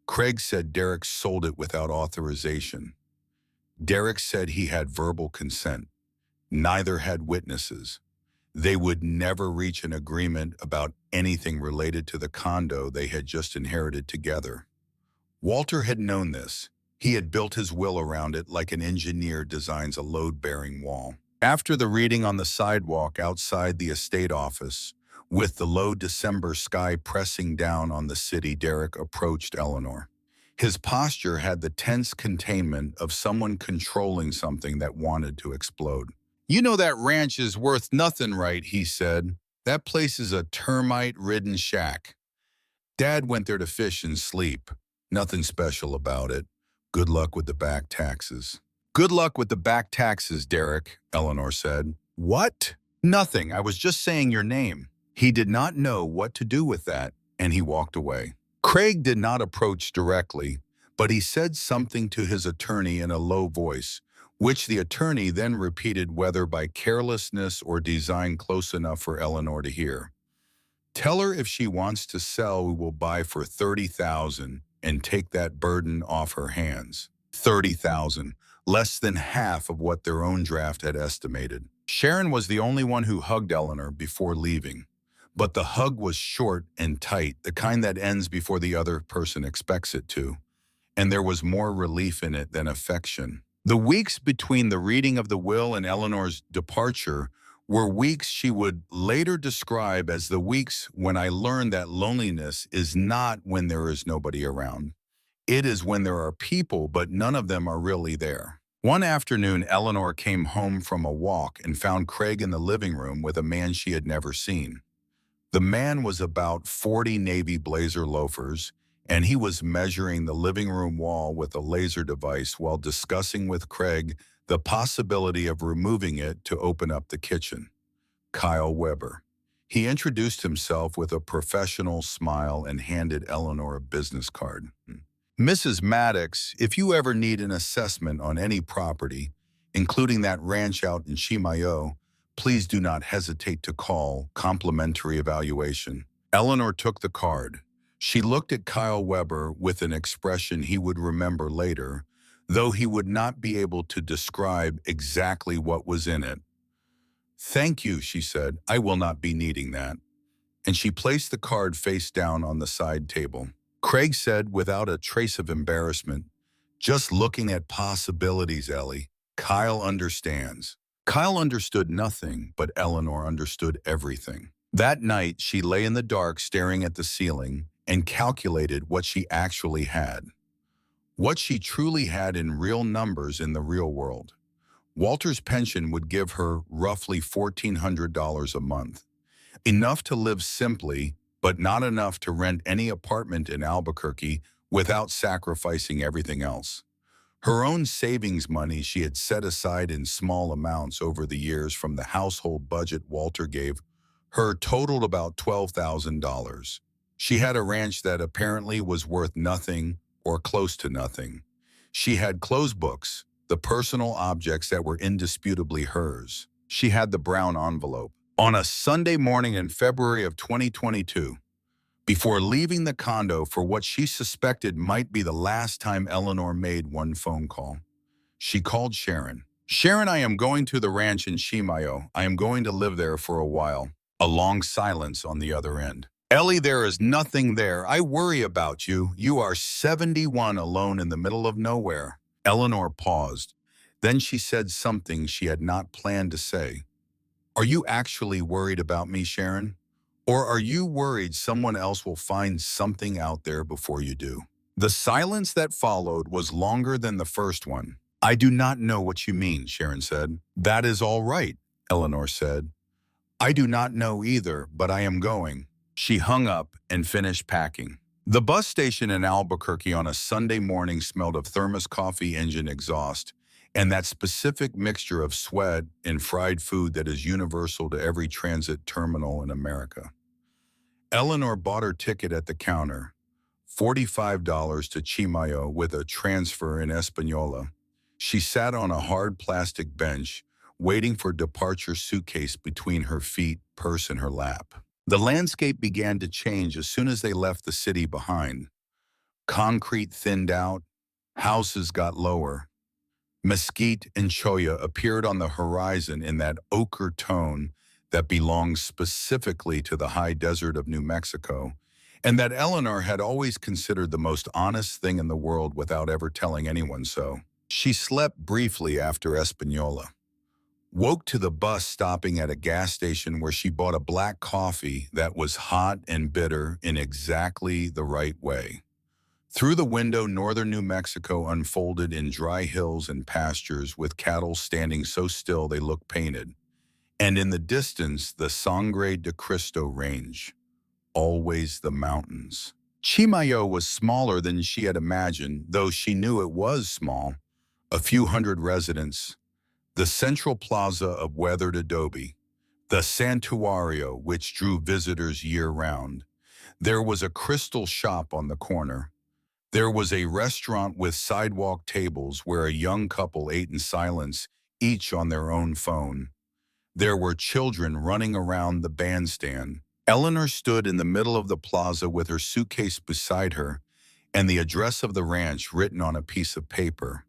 Craig said Derek sold it without authorization. Derek said he had verbal consent. Neither had witnesses. They would never reach an agreement about anything related to the condo they had just inherited together. Walter had known this. He had built his will around it like an engineer designs a load-bearing wall. After the reading on the sidewalk outside the estate office, with the low December sky pressing down on the city, Derek approached Eleanor. His posture had the tense containment of someone controlling something that wanted to explode. "You know that ranch is worth nothing, right?" he said. "That place is a termite-ridden shack. Dad went there to fish and sleep. Nothing special about it. Good luck with the back taxes." "Good luck with the back taxes, Derek," Eleanor said. "What?" "Nothing. I was just saying your name." He did not know what to do with that, and he walked away. Craig did not approach directly, but he said something to his attorney in a low voice, which the attorney then repeated, whether by carelessness or design close enough for Eleanor to hear. "Tell her if she wants to sell, we will buy for $30,000 and take that burden off her hands." $30,000, less than half of what their own draft had estimated. Sharon was the only one who hugged Eleanor before leaving. But the hug was short and tight, the kind that ends before the other person expects it to. And there was more relief in it than affection. The weeks between the reading of the will and Eleanor's departure were weeks she would later describe as the weeks when I learned that loneliness is not when there is nobody around. It is when there are people, but none of them are really there. One afternoon, Eleanor came home from a walk and found Craig in the living room with a man she had never seen. The man was about 40 navy blazer loafers, and he was measuring the living room wall with a laser device while discussing with Craig the possibility of removing it to open up the kitchen. Kyle Weber. He introduced himself with a professional smile and handed Eleanor a business card. Mrs. Maddox, if you ever need an assessment on any property, including that ranch out in Chimayó, please do not hesitate to call. Complimentary evaluation. Eleanor took the card. She looked at Kyle Weber with an expression he would remember later, though he would not be able to describe exactly what was in it. "Thank you," she said. "I will not be needing that." And she placed the card face down on the side table. Craig said without a trace of embarrassment, "Just looking at possibilities, Ellie. Kyle understands." Kyle understood nothing, but Eleanor understood everything. That night, she lay in the dark staring at the ceiling and calculated what she actually had. What she truly had in real numbers in the real world. Walter's pension would give her roughly $1,400 a month. Enough to live simply, but not enough to rent any apartment in Albuquerque without sacrificing everything else. Her own savings money she had set aside in small amounts over the years from the household budget Walter gave her totaled about $12,000. She had a ranch that apparently was worth nothing or close to nothing. She had closed books, the personal objects that were indisputably hers. She had the brown envelope. On a Sunday morning in February of 2022, before leaving the condo for what she suspected might be the last time Eleanor made one phone call, she called Sharon. "Sharon, I am going to the ranch in Chimayó. I am going to live there for a while." A long silence on the other end. "Ellie, there is nothing there. I worry about you. You are 71 alone in the middle of nowhere." Eleanor paused. Then she said something she had not planned to say. "Are you actually worried about me, Sharon? Or are you worried someone else will find something out there before you do?" The silence that followed was longer than the first one. "I do not know what you mean," Sharon said. "That is all right," Eleanor said. "I do not know either, but I am going." She hung up and finished packing. The bus station in Albuquerque on a Sunday morning smelled of thermos coffee engine exhaust and that specific mixture of sweat and fried food that is universal to every transit terminal in America. Eleanor bought her ticket at the counter, $45 to Chimayó with a transfer in Española. She sat on a hard plastic bench, waiting for departure suitcase between her feet, purse in her lap. The landscape began to change as soon as they left the city behind. Concrete thinned out, houses got lower. Mesquite and cholla appeared on the horizon in that ochre tone that belongs specifically to the high desert of New Mexico, and that Eleanor had always considered the most honest thing in the world without ever telling anyone so. She slept briefly after Española. Woke to the bus stopping at a gas station where she bought a black coffee that was hot and bitter in exactly the right way. Through the window, northern New Mexico unfolded in dry hills and pastures with cattle standing so still they looked painted. And in the distance, the Sangre de Cristo Range. Always the mountains. Chimayó was smaller than she had imagined, though she knew it was small. A few hundred residents. The central plaza of weathered adobe, the santuario which drew visitors year-round. There was a crystal shop on the corner. There was a restaurant with sidewalk tables where a young couple ate in silence, each on their own phone. There were children running around the bandstand. Eleanor stood in the middle of the plaza with her suitcase beside her and the address of the ranch written on a piece of paper.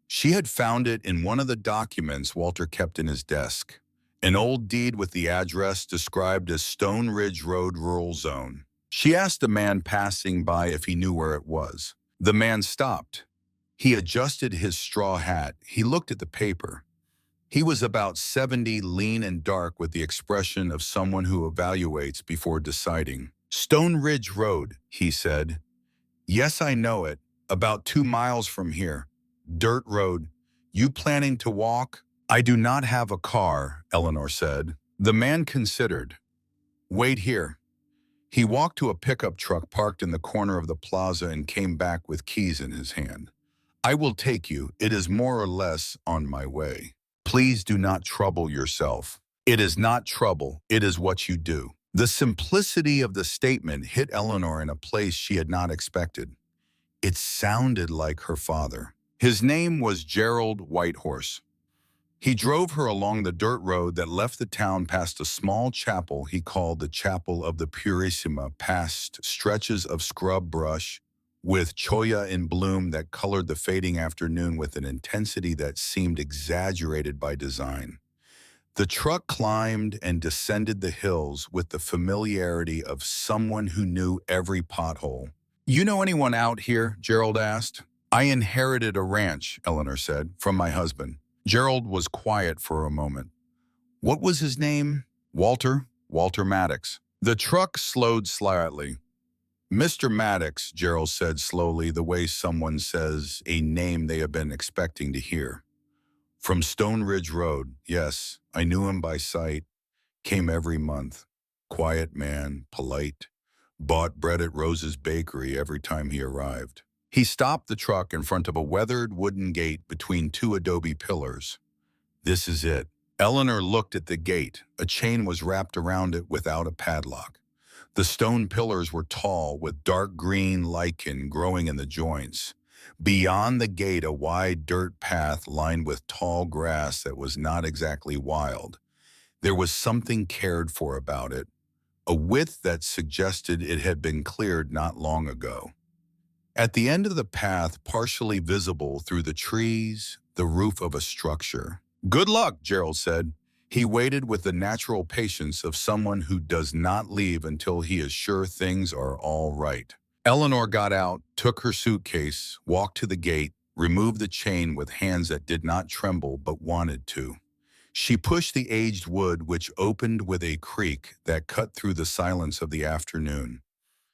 She had found it in one of the documents Walter kept in his desk, an old deed with the address described as Stone Ridge Road Rural Zone. She asked a man passing by if he knew where it was. The man stopped. He adjusted his straw hat. He looked at the paper. He was about 70, lean and dark with the expression of someone who evaluates before deciding. "Stone Ridge Road," he said. "Yes, I know it. About 2 miles from here. Dirt road. You planning to walk?" "I do not have a car," Eleanor said. The man considered. "Wait here." He walked to a pickup truck parked in the corner of the plaza and came back with keys in his hand. "I will take you. It is more or less on my way. Please do not trouble yourself." "It is not trouble. It is what you do." The simplicity of the statement hit Eleanor in a place she had not expected. It sounded like her father. His name was Gerald Whitehorse. He drove her along the dirt road that left the town past a small chapel he called the Chapel of the Purissima, past stretches of scrub brush with cholla in bloom that colored the fading afternoon with an intensity that seemed exaggerated by design. The truck climbed and descended the hills with the familiarity of someone who knew every pothole. "You know anyone out here?" Gerald asked. "I inherited a ranch," Eleanor said, "from my husband." Gerald was quiet for a moment. "What was his name?" Walter Maddox." The truck slowed slightly. "Mr. Maddox," Gerald said slowly, the way someone says a name they have been expecting to hear. "From Stone Ridge Road. Yes, I knew him by sight. Came every month. Quiet man, polite. Bought bread at Rose's Bakery every time he arrived." He stopped the truck in front of a weathered wooden gate between two adobe pillars. "This is it." Eleanor looked at the gate. A chain was wrapped around it without a padlock. The stone pillars were tall, with dark green lichen growing in the joints. Beyond the gate, a wide dirt path lined with tall grass that was not exactly wild. There was something cared for about it, a width that suggested it had been cleared not long ago. At the end of the path, partially visible through the trees, the roof of a structure. "Good luck," Gerald said. He waited with the natural patience of someone who does not leave until he is sure things are all right. Eleanor got out, took her suitcase, walked to the gate, removed the chain with hands that did not tremble but wanted to. She pushed the aged wood, which opened with a creak that cut through the silence of the afternoon.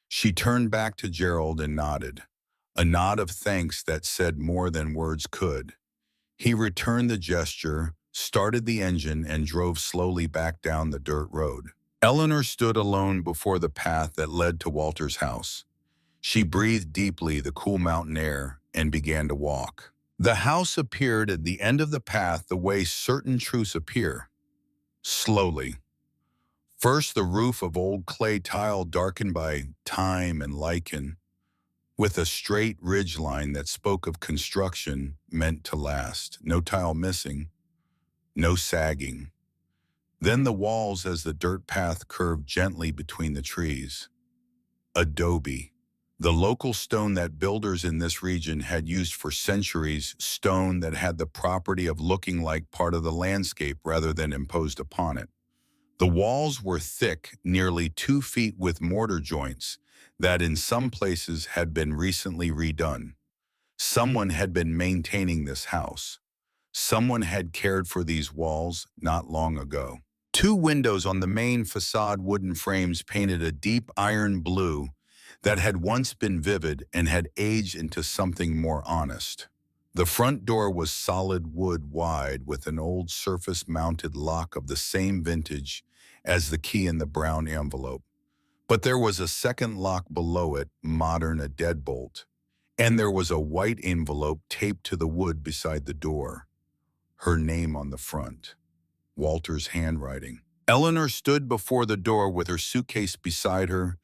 She turned back to Gerald and nodded, a nod of thanks that said more than words could. He returned the gesture, started the engine, and drove slowly back down the dirt road. Eleanor stood alone before the path that led to Walter's house. She breathed deeply the cool mountain air and began to walk. The house appeared at the end of the path the way certain truths appear, slowly. First, the roof of old clay tile darkened by time and lichen, with a straight ridge line that spoke of construction meant to last. No tile missing, no sagging. Then the walls as the dirt path curved gently between the trees. Adobe, the local stone that builders in this region had used for centuries, stone that had the property of looking like part of the landscape rather than imposed upon it. The walls were thick, nearly 2 feet, with mortar joints that in some places had been recently redone. Someone had been maintaining this house. Someone had cared for these walls not long ago. 2 windows on the main facade, wooden frames painted a deep iron blue that had once been vivid and had aged into something more honest. The front door was solid wood, wide, with an old surface-mounted lock of the same vintage as the key in the brown envelope. But there was a second lock below it, modern, a deadbolt. And there was a white envelope taped to the wood beside the door. Her name on the front. Walter's handwriting. Eleanor stood before the door with her suitcase beside her,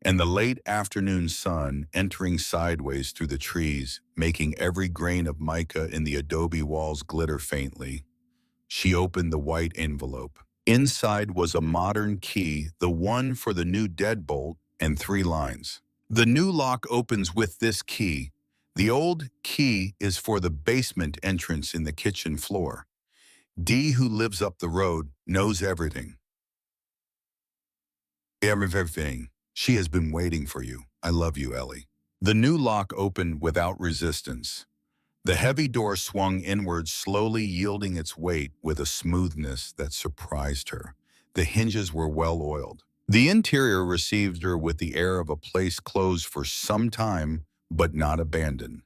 and the late afternoon sun entering sideways through the trees, making every grain of mica in the adobe walls glitter faintly. She opened the white envelope. Inside was a modern key, the one for the new deadbolt, and 3 lines. "The new lock opens with this key. The old key is for the basement entrance in the kitchen floor. D, who lives up the road, knows everything. Everything. She has been waiting for you. I love you, Ellie." The new lock opened without resistance. The heavy door swung inward, slowly yielding its weight with a smoothness that surprised her. The hinges were well oiled. The interior received her with the air of a place closed for some time, but not abandoned.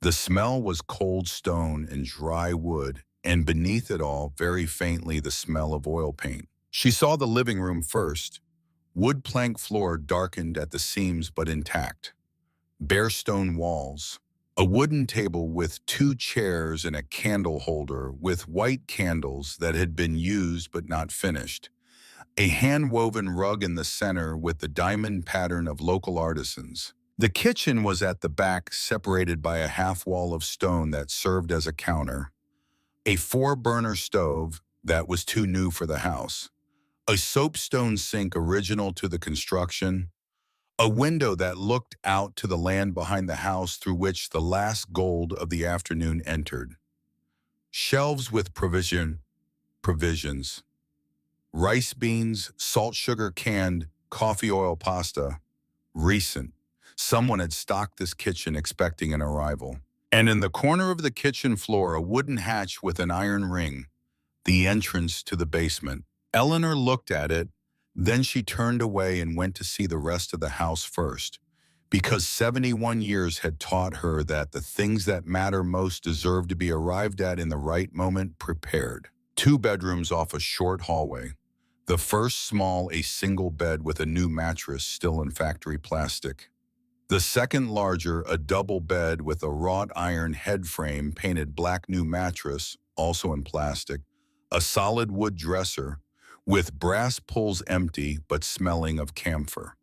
The smell was cold stone and dry wood, and beneath it all, very faintly, the smell of oil paint. She saw the living room first. Wood plank floor darkened at the seams but intact. Bare stone walls. A wooden table with 2 chairs and a candle holder with white candles that had been used but not finished. A hand-woven rug in the center with the diamond pattern of local artisans. The kitchen was at the back, separated by a half-wall of stone that served as a counter. A 4-burner stove that was too new for the house. A soapstone sink original to the construction. A window that looked out to the land behind the house through which the last gold of the afternoon entered. Shelves with provisions. Rice beans, salt sugar canned, coffee oil pasta. Recent. Someone had stocked this kitchen expecting an arrival. And in the corner of the kitchen floor, a wooden hatch with an iron ring. The entrance to the basement. Eleanor looked at it, then she turned away and went to see the rest of the house first, because 71 years had taught her that the things that matter most deserve to be arrived at in the right moment, prepared. 2 bedrooms off a short hallway. The first small, a single bed with a new mattress still in factory plastic. The second larger, a double bed with a wrought iron head frame, painted black, new mattress, also in plastic. A solid wood dresser, with brass pulls empty but smelling of camphor.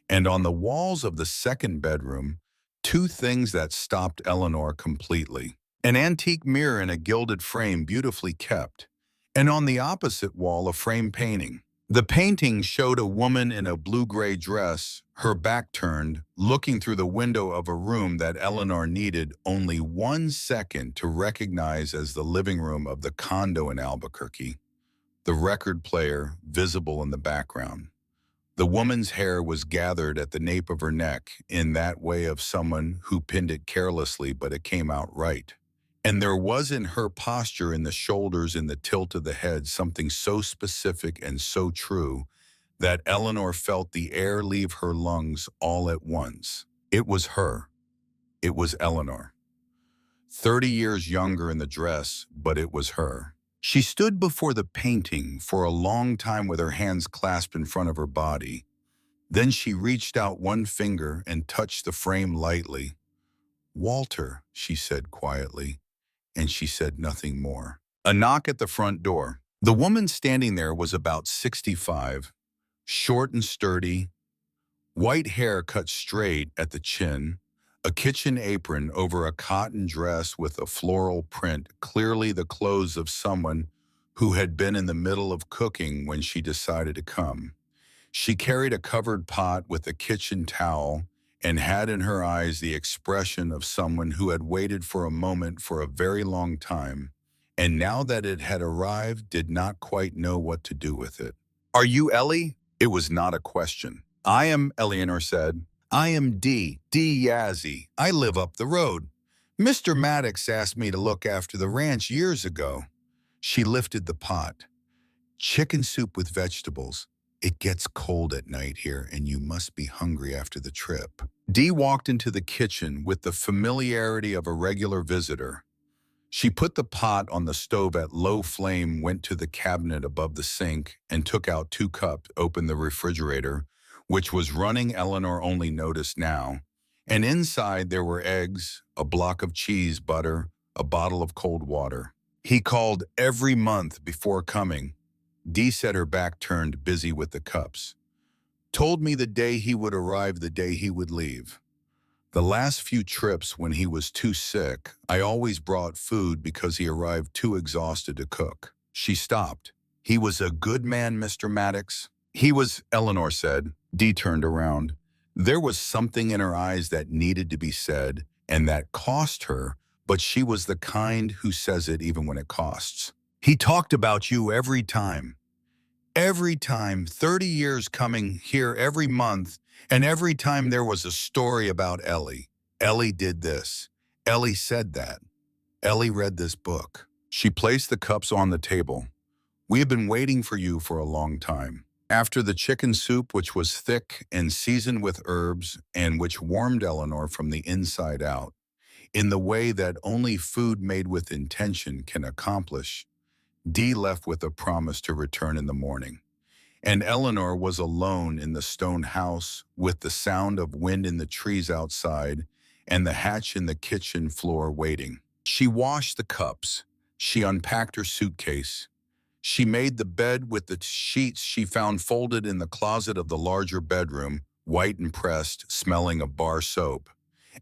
And on the walls of the second bedroom, 2 things that stopped Eleanor completely. An antique mirror in a gilded frame, beautifully kept. And on the opposite wall, a frame painting. The painting showed a woman in a blue-gray dress, her back turned, looking through the window of a room that Eleanor needed only 1 second to recognize as the living room of the condo in Albuquerque. The record player visible in the background. The woman's hair was gathered at the nape of her neck in that way of someone who pinned it carelessly, but it came out right. And there was in her posture, in the shoulders, in the tilt of the head, something so specific and so true that Eleanor felt the air leave her lungs all at once. It was her. It was Eleanor. 30 years younger in the dress, but it was her. She stood before the painting for a long time with her hands clasped in front of her body. Then she reached out one finger and touched the frame lightly. "Walter," she said quietly, and she said nothing more. A knock at the front door. The woman standing there was about 65, short and sturdy, white hair cut straight at the chin, a kitchen apron over a cotton dress with a floral print, clearly the clothes of someone who had been in the middle of cooking when she decided to come. She carried a covered pot with a kitchen towel and had in her eyes the expression of someone who had waited for a moment for a very long time, and now that it had arrived, did not quite know what to do with it. "Are you Ellie?" It was not a question. "I am," Eleanor said. "I am D Yazzie. I live up the road. Mr. Maddox asked me to look after the ranch years ago." She lifted the pot. "Chicken soup with vegetables. It gets cold at night here, and you must be hungry after the trip." Dee walked into the kitchen with the familiarity of a regular visitor. She put the pot on the stove at low flame, went to the cabinet above the sink, and took out 2 cups, opened the refrigerator, which was running. Eleanor only noticed now. And inside there were eggs, a block of cheese, butter, a bottle of cold water. "He called every month before coming." Dee said, her back turned, busy with the cups. "Told me the day he would arrive, the day he would leave. The last few trips when he was too sick, I always brought food because he arrived too exhausted to cook." She stopped. "He was a good man, Mr. Maddox?" "He was," Eleanor said. Dee turned around. There was something in her eyes that needed to be said, and that cost her, but she was the kind who says it even when it costs. "He talked about you every time. Every time, 30 years coming here every month, and every time there was a story about Ellie. Ellie did this. Ellie said that." Ellie read this book. She placed the cups on the table. We have been waiting for you for a long time. After the chicken soup, which was thick and seasoned with herbs and which warmed Eleanor from the inside out, in the way that only food made with intention can accomplish, Dee left with a promise to return in the morning. And Eleanor was alone in the stone house with the sound of wind in the trees outside and the hatch in the kitchen floor waiting. She washed the cups. She unpacked her suitcase. She made the bed with the sheets she found folded in the closet of the larger bedroom, white and pressed, smelling of bar soap.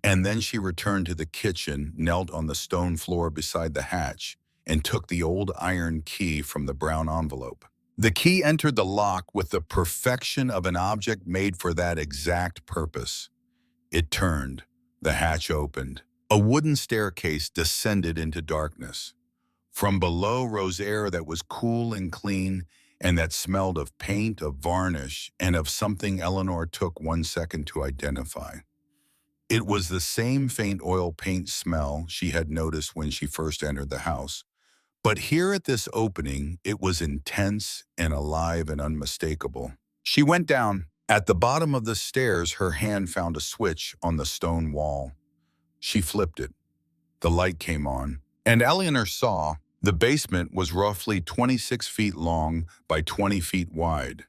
And then she returned to the kitchen, knelt on the stone floor beside the hatch, and took the old iron key from the brown envelope. The key entered the lock with the perfection of an object made for that exact purpose. It turned. The hatch opened. A wooden staircase descended into darkness. From below rose air that was cool and clean and that smelled of paint, of varnish, and of something Eleanor took 1 second to identify. It was the same faint oil paint smell she had noticed when she first entered the house. But here at this opening, it was intense and alive and unmistakable. She went down. At the bottom of the stairs, her hand found a switch on the stone wall. She flipped it. The light came on, and Eleanor saw the basement was roughly 26 feet long by 20 feet wide.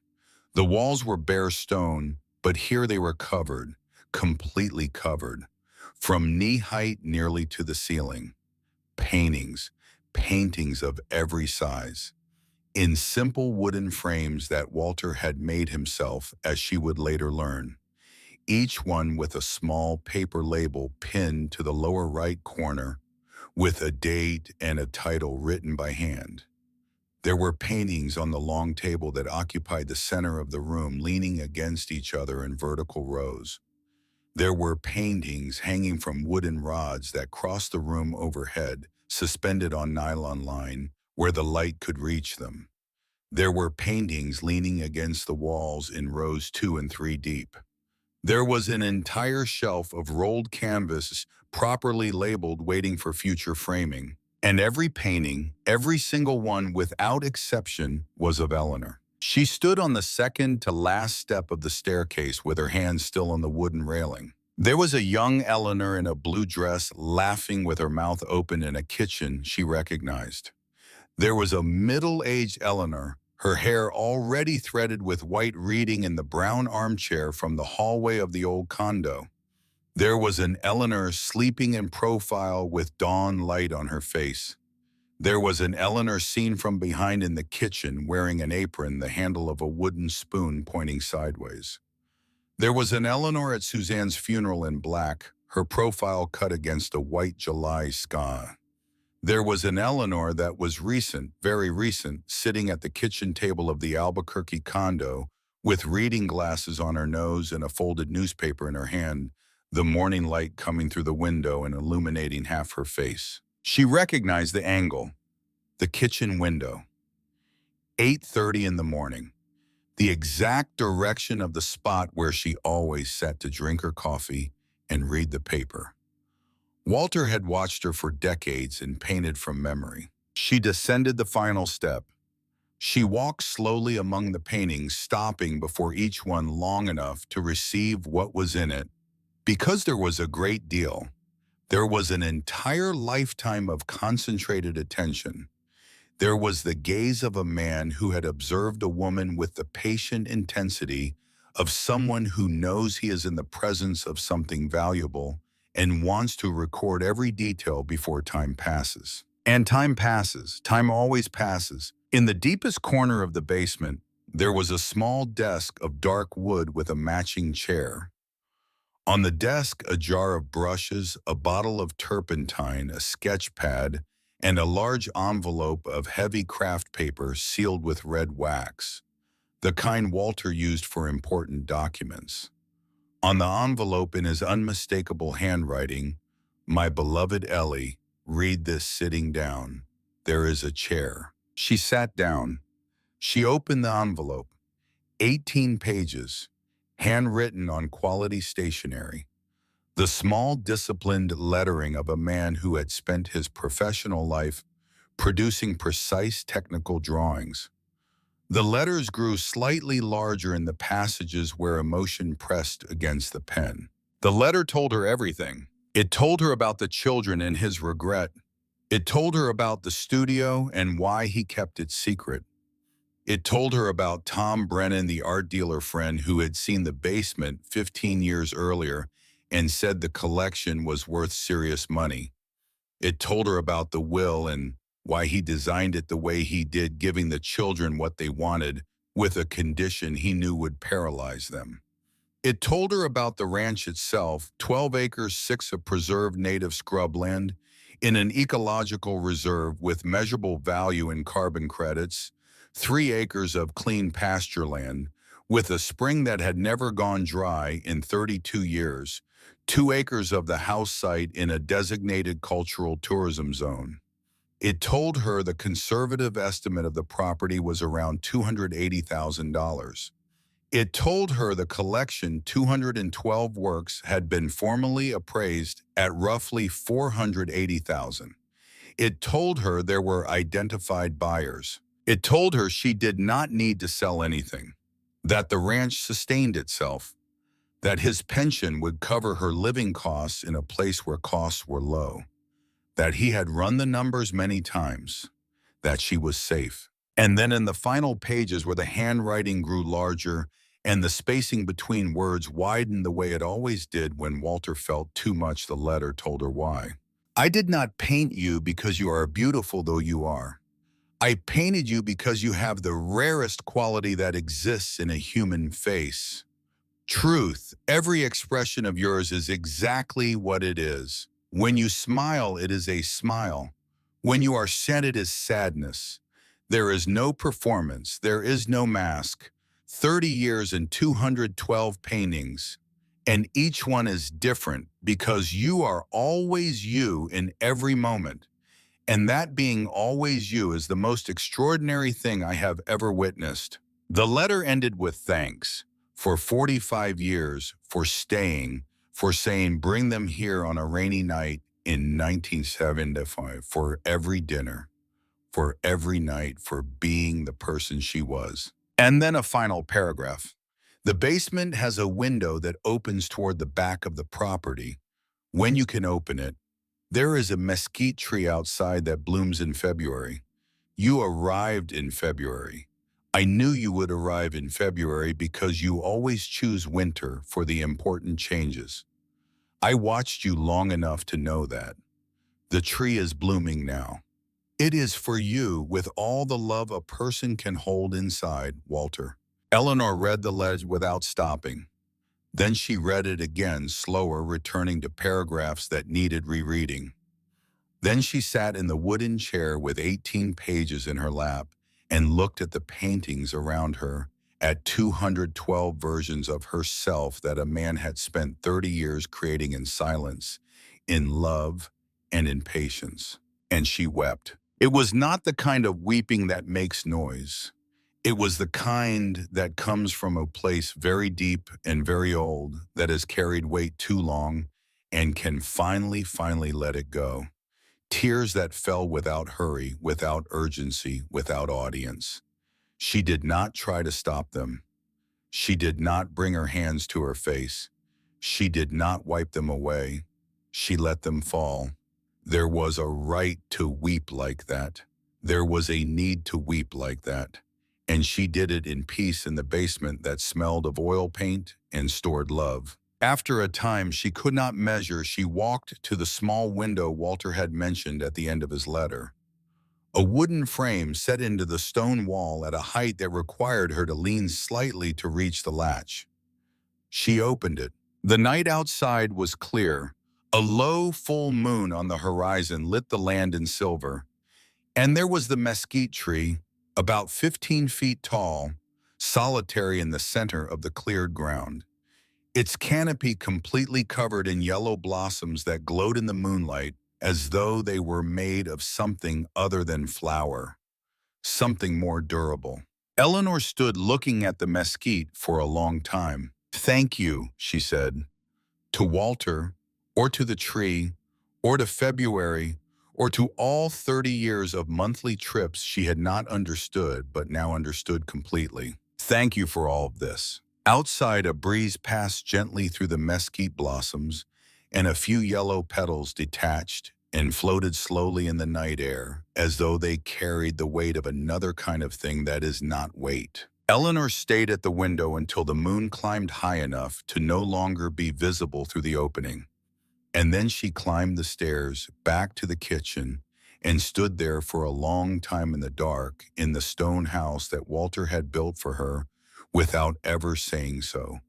The walls were bare stone, but here they were covered, completely covered, from knee height nearly to the ceiling. Paintings of every size, in simple wooden frames that Walter had made himself, as she would later learn, each one with a small paper label pinned to the lower right corner, with a date and a title written by hand. There were paintings on the long table that occupied the center of the room, leaning against each other in vertical rows. There were paintings hanging from wooden rods that crossed the room overhead, suspended on nylon line, where the light could reach them. There were paintings leaning against the walls in rows 2 and 3 deep. There was an entire shelf of rolled canvas, properly labeled, waiting for future framing. And every painting, every single one without exception, was of Eleanor. She stood on the second to last step of the staircase with her hands still on the wooden railing. There was a young Eleanor in a blue dress laughing with her mouth open in a kitchen she recognized. There was a middle-aged Eleanor, her hair already threaded with white, reading in the brown armchair from the hallway of the old condo. There was an Eleanor sleeping in profile with dawn light on her face. There was an Eleanor seen from behind in the kitchen wearing an apron, the handle of a wooden spoon pointing sideways. There was an Eleanor at Suzanne's funeral in black, her profile cut against a white July sky. There was an Eleanor that was recent, very recent, sitting at the kitchen table of the Albuquerque condo with reading glasses on her nose and a folded newspaper in her hand, the morning light coming through the window and illuminating half her face. She recognized the angle, the kitchen window. 8:30 in the morning, the exact direction of the spot where she always sat to drink her coffee and read the paper. Walter had watched her for decades and painted from memory. She descended the final step. She walked slowly among the paintings, stopping before each one long enough to receive what was in it. Because there was a great deal, there was an entire lifetime of concentrated attention. There was the gaze of a man who had observed a woman with the patient intensity of someone who knows he is in the presence of something valuable and wants to record every detail before time passes. And time passes. Time always passes. In the deepest corner of the basement, there was a small desk of dark wood with a matching chair. On the desk, a jar of brushes, a bottle of turpentine, a sketch pad, and a large envelope of heavy craft paper sealed with red wax, the kind Walter used for important documents. On the envelope, in his unmistakable handwriting, "My beloved Ellie, read this sitting down. There is a chair." She sat down. She opened the envelope. 18 pages, handwritten on quality stationery. The small, disciplined lettering of a man who had spent his professional life producing precise technical drawings. The letters grew slightly larger in the passages where emotion pressed against the pen. The letter told her everything. It told her about the children and his regret. It told her about the studio and why he kept it secret. It told her about Tom Brennan, the art dealer friend who had seen the basement 15 years earlier and said the collection was worth serious money. It told her about the will and why he designed it the way he did, giving the children what they wanted with a condition he knew would paralyze them. It told her about the ranch itself, 12 acres, 6 of preserved native scrubland, in an ecological reserve with measurable value in carbon credits, 3 acres of clean pasture land, with a spring that had never gone dry in 32 years, 2 acres of the house site in a designated cultural tourism zone. It told her the conservative estimate of the property was around $280,000. It told her the collection, 212 works, had been formally appraised at roughly $480,000. It told her there were identified buyers. It told her she did not need to sell anything, that the ranch sustained itself, that his pension would cover her living costs in a place where costs were low, that he had run the numbers many times, that she was safe. And then in the final pages where the handwriting grew larger and the spacing between words widened the way it always did when Walter felt too much, the letter told her why. I did not paint you because you are beautiful though you are. I painted you because you have the rarest quality that exists in a human face. Truth. Every expression of yours is exactly what it is. When you smile, it is a smile. When you are sad, it is sadness. There is no performance. There is no mask. 30 years and 212 paintings. And each one is different because you are always you in every moment. And that being always you is the most extraordinary thing I have ever witnessed. The letter ended with thanks for 45 years, for staying, for saying bring them here on a rainy night in 1975, for every dinner, for every night, for being the person she was. And then a final paragraph. The basement has a window that opens toward the back of the property. When you can open it, there is a mesquite tree outside that blooms in February. You arrived in February. I knew you would arrive in February because you always choose winter for the important changes. I watched you long enough to know that. The tree is blooming now. It is for you with all the love a person can hold inside, Walter. Eleanor read the letter without stopping. Then she read it again, slower, returning to paragraphs that needed rereading. Then she sat in the wooden chair with 18 pages in her lap and looked at the paintings around her, at 212 versions of herself that a man had spent 30 years creating in silence, in love, and in patience. And she wept. It was not the kind of weeping that makes noise. It was the kind that comes from a place very deep and very old that has carried weight too long and can finally let it go. Tears that fell without hurry, without urgency, without audience. She did not try to stop them. She did not bring her hands to her face. She did not wipe them away. She let them fall. There was a right to weep like that. There was a need to weep like that. And she did it in peace in the basement that smelled of oil paint and stored love. After a time she could not measure, she walked to the small window Walter had mentioned at the end of his letter. A wooden frame set into the stone wall at a height that required her to lean slightly to reach the latch. She opened it. The night outside was clear. A low, full moon on the horizon lit the land in silver. And there was the mesquite tree, about 15 feet tall, solitary in the center of the cleared ground. Its canopy completely covered in yellow blossoms that glowed in the moonlight as though they were made of something other than flour, something more durable. Eleanor stood looking at the mesquite for a long time. "Thank you," she said. To Walter, or to the tree, or to February, or to all 30 years of monthly trips she had not understood but now understood completely. Thank you for all of this. Outside, a breeze passed gently through the mesquite blossoms, and a few yellow petals detached and floated slowly in the night air, as though they carried the weight of another kind of thing that is not weight. Eleanor stayed at the window until the moon climbed high enough to no longer be visible through the opening. And then she climbed the stairs back to the kitchen and stood there for a long time in the dark in the stone house that Walter had built for her without ever saying so,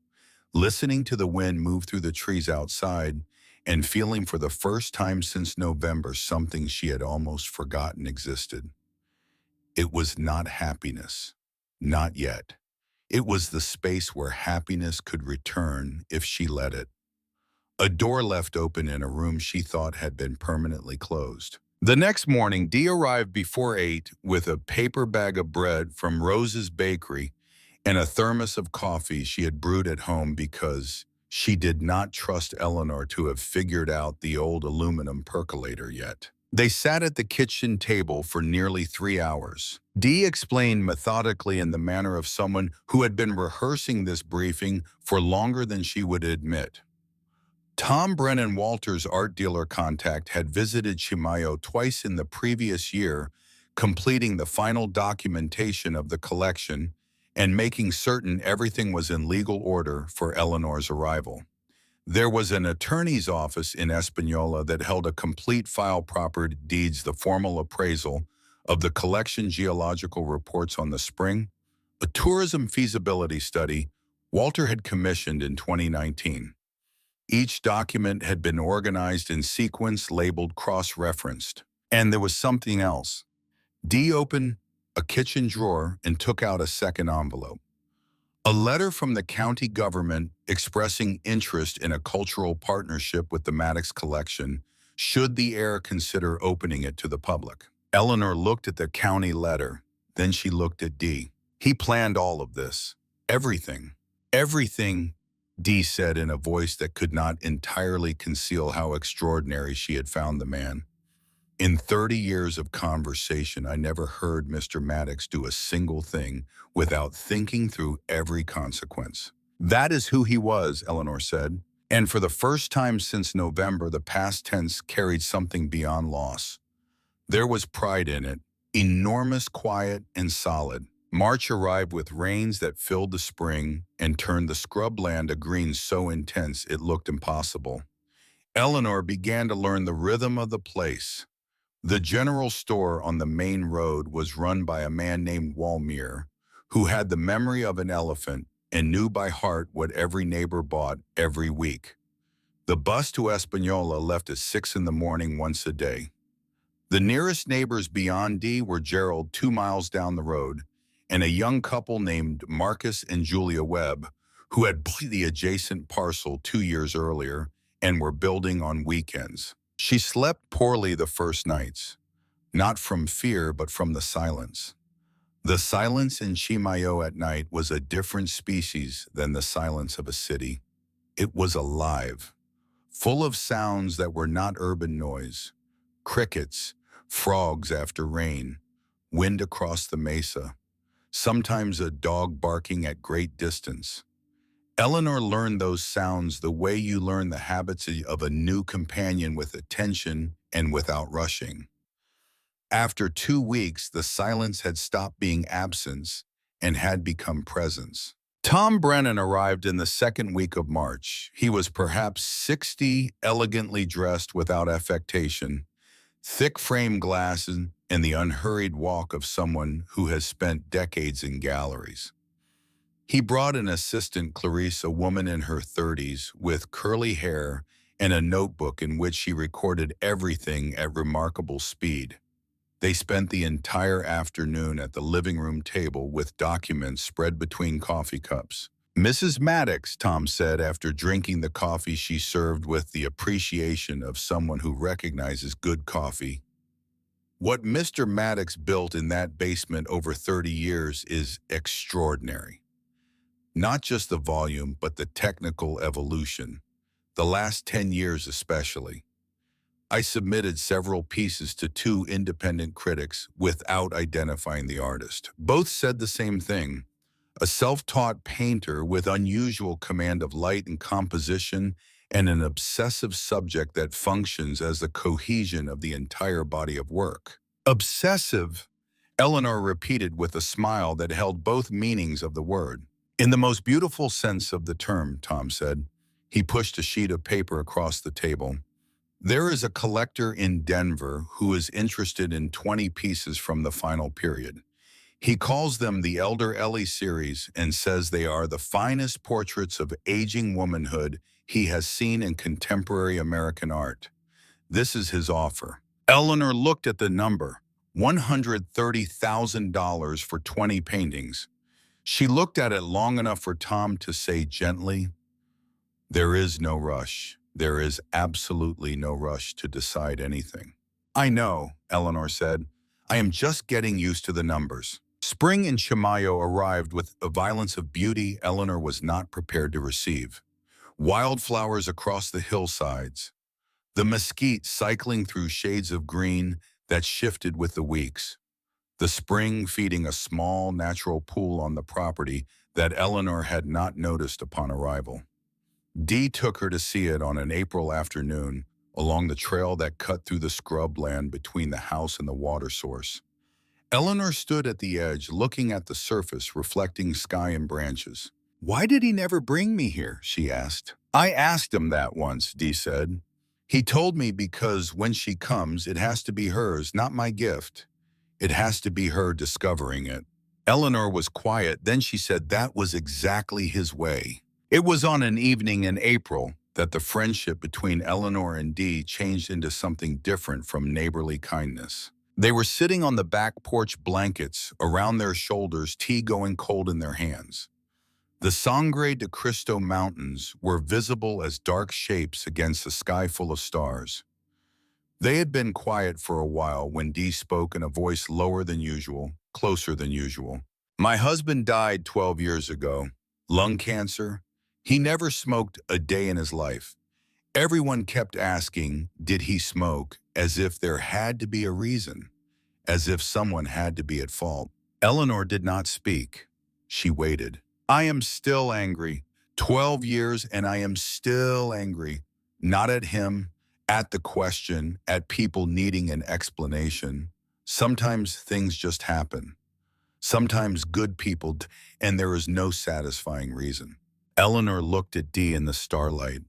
listening to the wind move through the trees outside and feeling for the first time since November something she had almost forgotten existed. It was not happiness. Not yet. It was the space where happiness could return if she let it. A door left open in a room she thought had been permanently closed. The next morning, Dee arrived before 8 with a paper bag of bread from Rose's Bakery and a thermos of coffee she had brewed at home because she did not trust Eleanor to have figured out the old aluminum percolator yet. They sat at the kitchen table for nearly 3 hours. Dee explained methodically in the manner of someone who had been rehearsing this briefing for longer than she would admit. Tom Brennan Walter's art dealer contact had visited Chimayó twice in the previous year, completing the final documentation of the collection and making certain everything was in legal order for Eleanor's arrival. There was an attorney's office in Española that held a complete file proper deeds, the formal appraisal of the collection, geological reports on the spring, a tourism feasibility study Walter had commissioned in 2019. Each document had been organized in sequence, labeled, cross-referenced. And there was something else. Dee opened a kitchen drawer and took out a second envelope. A letter from the county government expressing interest in a cultural partnership with the Maddox collection, should the heir consider opening it to the public. Eleanor looked at the county letter, then she looked at Dee. He planned all of this. Everything. Everything, Dee said in a voice that could not entirely conceal how extraordinary she had found the man. In 30 years of conversation, I never heard Mr. Maddox do a single thing without thinking through every consequence. That is who he was, Eleanor said. And for the first time since November, the past tense carried something beyond loss. There was pride in it, enormous, quiet, and solid. March arrived with rains that filled the spring and turned the scrubland a green so intense it looked impossible. Eleanor began to learn the rhythm of the place. The general store on the main road was run by a man named Walmir, who had the memory of an elephant and knew by heart what every neighbor bought every week. The bus to Española left at 6 in the morning once a day. The nearest neighbors beyond Dee were Gerald 2 miles down the road, and a young couple named Marcus and Julia Webb, who had bought the adjacent parcel 2 years earlier and were building on weekends. She slept poorly the first nights, not from fear but from the silence. The silence in Chimayó at night was a different species than the silence of a city. It was alive, full of sounds that were not urban noise. Crickets, frogs after rain, wind across the mesa, sometimes a dog barking at great distance. Eleanor learned those sounds the way you learn the habits of a new companion, with attention and without rushing. After 2 weeks, the silence had stopped being absence and had become presence. Tom Brennan arrived in the second week of March. He was perhaps 60, elegantly dressed without affectation, thick frame glasses, and the unhurried walk of someone who has spent decades in galleries. He brought an assistant, Clarice, a woman in her 30s with curly hair and a notebook in which she recorded everything at remarkable speed. They spent the entire afternoon at the living room table with documents spread between coffee cups. Mrs. Maddox, Tom said after drinking the coffee she served with the appreciation of someone who recognizes good coffee. What Mr. Maddox built in that basement over 30 years is extraordinary. Not just the volume, but the technical evolution. the last 10 years especially. I submitted several pieces to two independent critics without identifying the artist. Both said the same thing: a self-taught painter with unusual command of light and composition and an obsessive subject that functions as the cohesion of the entire body of work. Obsessive, Eleanor repeated with a smile that held both meanings of the word. In the most beautiful sense of the term, Tom said. He pushed a sheet of paper across the table. There is a collector in Denver who is interested in 20 pieces from the final period. He calls them the Elder Ellie series and says they are the finest portraits of aging womanhood he has seen in contemporary American art. This is his offer. Eleanor looked at the number, $130,000 for 20 paintings. She looked at it long enough for Tom to say gently, "There is no rush. There is absolutely no rush to decide anything." "I know," Eleanor said. "I am just getting used to the numbers." Spring in Chimayó arrived with a violence of beauty Eleanor was not prepared to receive. Wildflowers across the hillsides, the mesquite cycling through shades of green that shifted with the weeks, the spring feeding a small natural pool on the property that Eleanor had not noticed upon arrival. Dee took her to see it on an April afternoon along the trail that cut through the scrub land between the house and the water source. Eleanor stood at the edge, looking at the surface, reflecting sky and branches. "Why did he never bring me here?" she asked. "I asked him that once," Dee said. "He told me because when she comes, it has to be hers, not my gift. It has to be her discovering it." Eleanor was quiet, then she said that was exactly his way. It was on an evening in April that the friendship between Eleanor and Dee changed into something different from neighborly kindness. They were sitting on the back porch, blankets around their shoulders, tea going cold in their hands. The Sangre de Cristo Mountains were visible as dark shapes against a sky full of stars. They had been quiet for a while when Dee spoke in a voice lower than usual, closer than usual. "My husband died 12 years ago. Lung cancer. He never smoked a day in his life. Everyone kept asking, did he smoke, as if there had to be a reason, as if someone had to be at fault." Eleanor did not speak. She waited. "I am still angry. 12 years and I am still angry. Not at him, at the question, at people needing an explanation. Sometimes things just happen. Sometimes good people, and there is no satisfying reason." Eleanor looked at Dee in the starlight.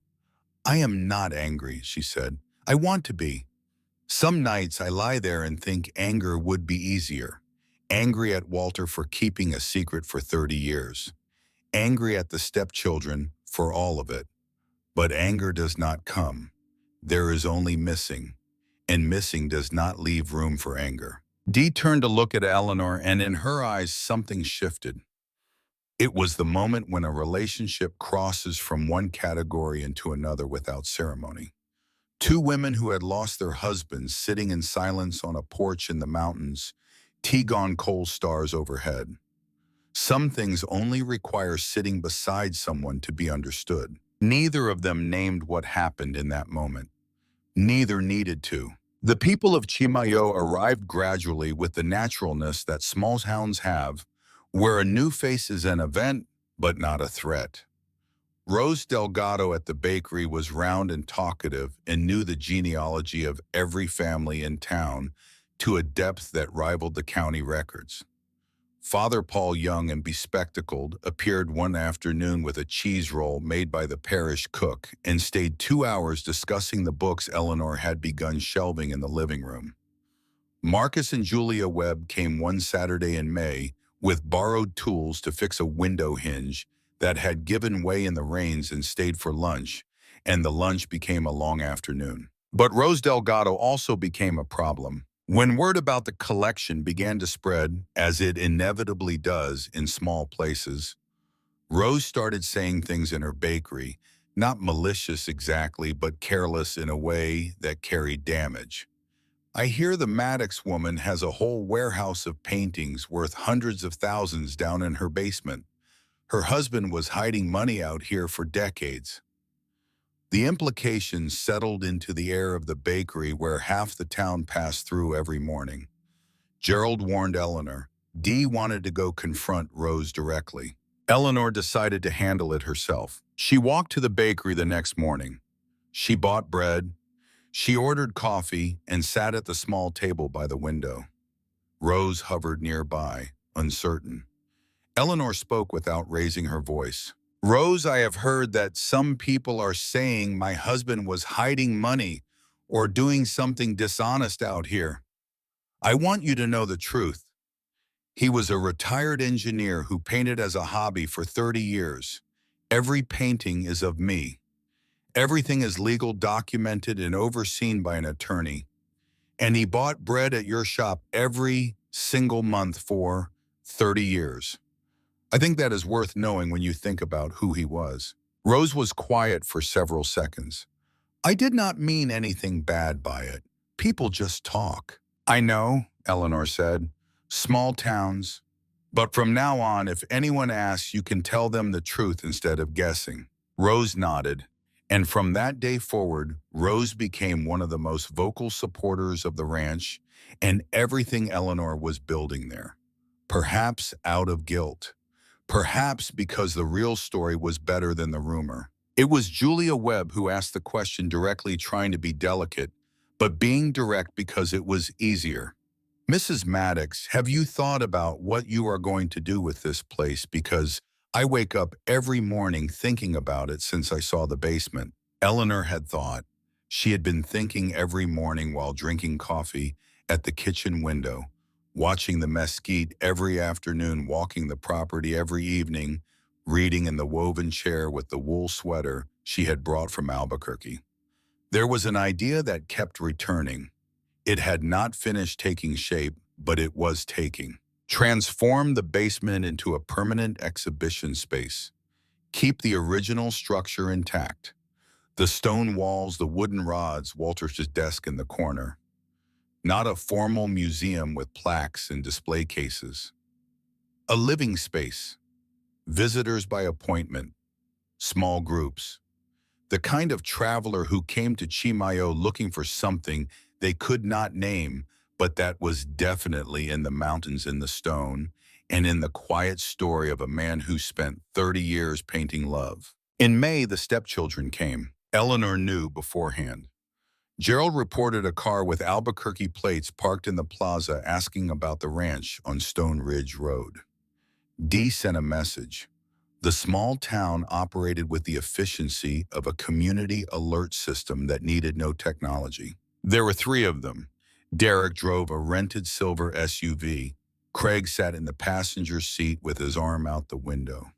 "I am not angry," she said. "I want to be. Some nights I lie there and think anger would be easier. Angry at Walter for keeping a secret for 30 years. Angry at the stepchildren for all of it. But anger does not come. There is only missing, and missing does not leave room for anger." Dee turned to look at Eleanor, and in her eyes something shifted. It was the moment when a relationship crosses from one category into another without ceremony. Two women who had lost their husbands sitting in silence on a porch in the mountains, tea-gone coal stars overhead. Some things only require sitting beside someone to be understood. Neither of them named what happened in that moment. Neither needed to. The people of Chimayó arrived gradually with the naturalness that small towns have, where a new face is an event, but not a threat. Rose Delgado at the bakery was round and talkative and knew the genealogy of every family in town to a depth that rivaled the county records. Father Paul, young and bespectacled, appeared one afternoon with a cheese roll made by the parish cook and stayed 2 hours discussing the books Eleanor had begun shelving in the living room. Marcus and Julia Webb came one Saturday in May with borrowed tools to fix a window hinge that had given way in the rains and stayed for lunch, and the lunch became a long afternoon. But Rose Delgado also became a problem. When word about the collection began to spread, as it inevitably does in small places, Rose started saying things in her bakery, not malicious exactly, but careless in a way that carried damage. "I hear the Maddox woman has a whole warehouse of paintings worth hundreds of thousands down in her basement. Her husband was hiding money out here for decades." The implications settled into the air of the bakery where half the town passed through every morning. Gerald warned Eleanor. Dee wanted to go confront Rose directly. Eleanor decided to handle it herself. She walked to the bakery the next morning. She bought bread. She ordered coffee and sat at the small table by the window. Rose hovered nearby, uncertain. Eleanor spoke without raising her voice. Rose, I have heard that some people are saying my husband was hiding money or doing something dishonest out here. I want you to know the truth. He was a retired engineer who painted as a hobby for 30 years. Every painting is of me. Everything is legal, documented, and overseen by an attorney. And he bought bread at your shop every single month for 30 years. I think that is worth knowing when you think about who he was. Rose was quiet for several seconds. I did not mean anything bad by it. People just talk. I know, Eleanor said. Small towns. But from now on, if anyone asks, you can tell them the truth instead of guessing. Rose nodded. And from that day forward, Rose became one of the most vocal supporters of the ranch and everything Eleanor was building there. Perhaps out of guilt. Perhaps because the real story was better than the rumor. It was Julia Webb who asked the question directly, trying to be delicate, but being direct because it was easier. Mrs. Maddox, have you thought about what you are going to do with this place? Because I wake up every morning thinking about it since I saw the basement. Eleanor had thought. She had been thinking every morning while drinking coffee at the kitchen window, watching the mesquite every afternoon, walking the property every evening, reading in the woven chair with the wool sweater she had brought from Albuquerque. There was an idea that kept returning. It had not finished taking shape, but it was taking. Transform the basement into a permanent exhibition space. Keep the original structure intact. The stone walls, the wooden rods, Walter's desk in the corner. Not a formal museum with plaques and display cases. A living space. Visitors by appointment. Small groups. The kind of traveler who came to Chimayó looking for something they could not name, but that was definitely in the mountains, in the stone, and in the quiet story of a man who spent 30 years painting love. In May, the stepchildren came. Eleanor knew beforehand. Gerald reported a car with Albuquerque plates parked in the plaza asking about the ranch on Stone Ridge Road. Dee sent a message. The small town operated with the efficiency of a community alert system that needed no technology. There were 3 of them. Derek drove a rented silver SUV. Craig sat in the passenger seat with his arm out the window.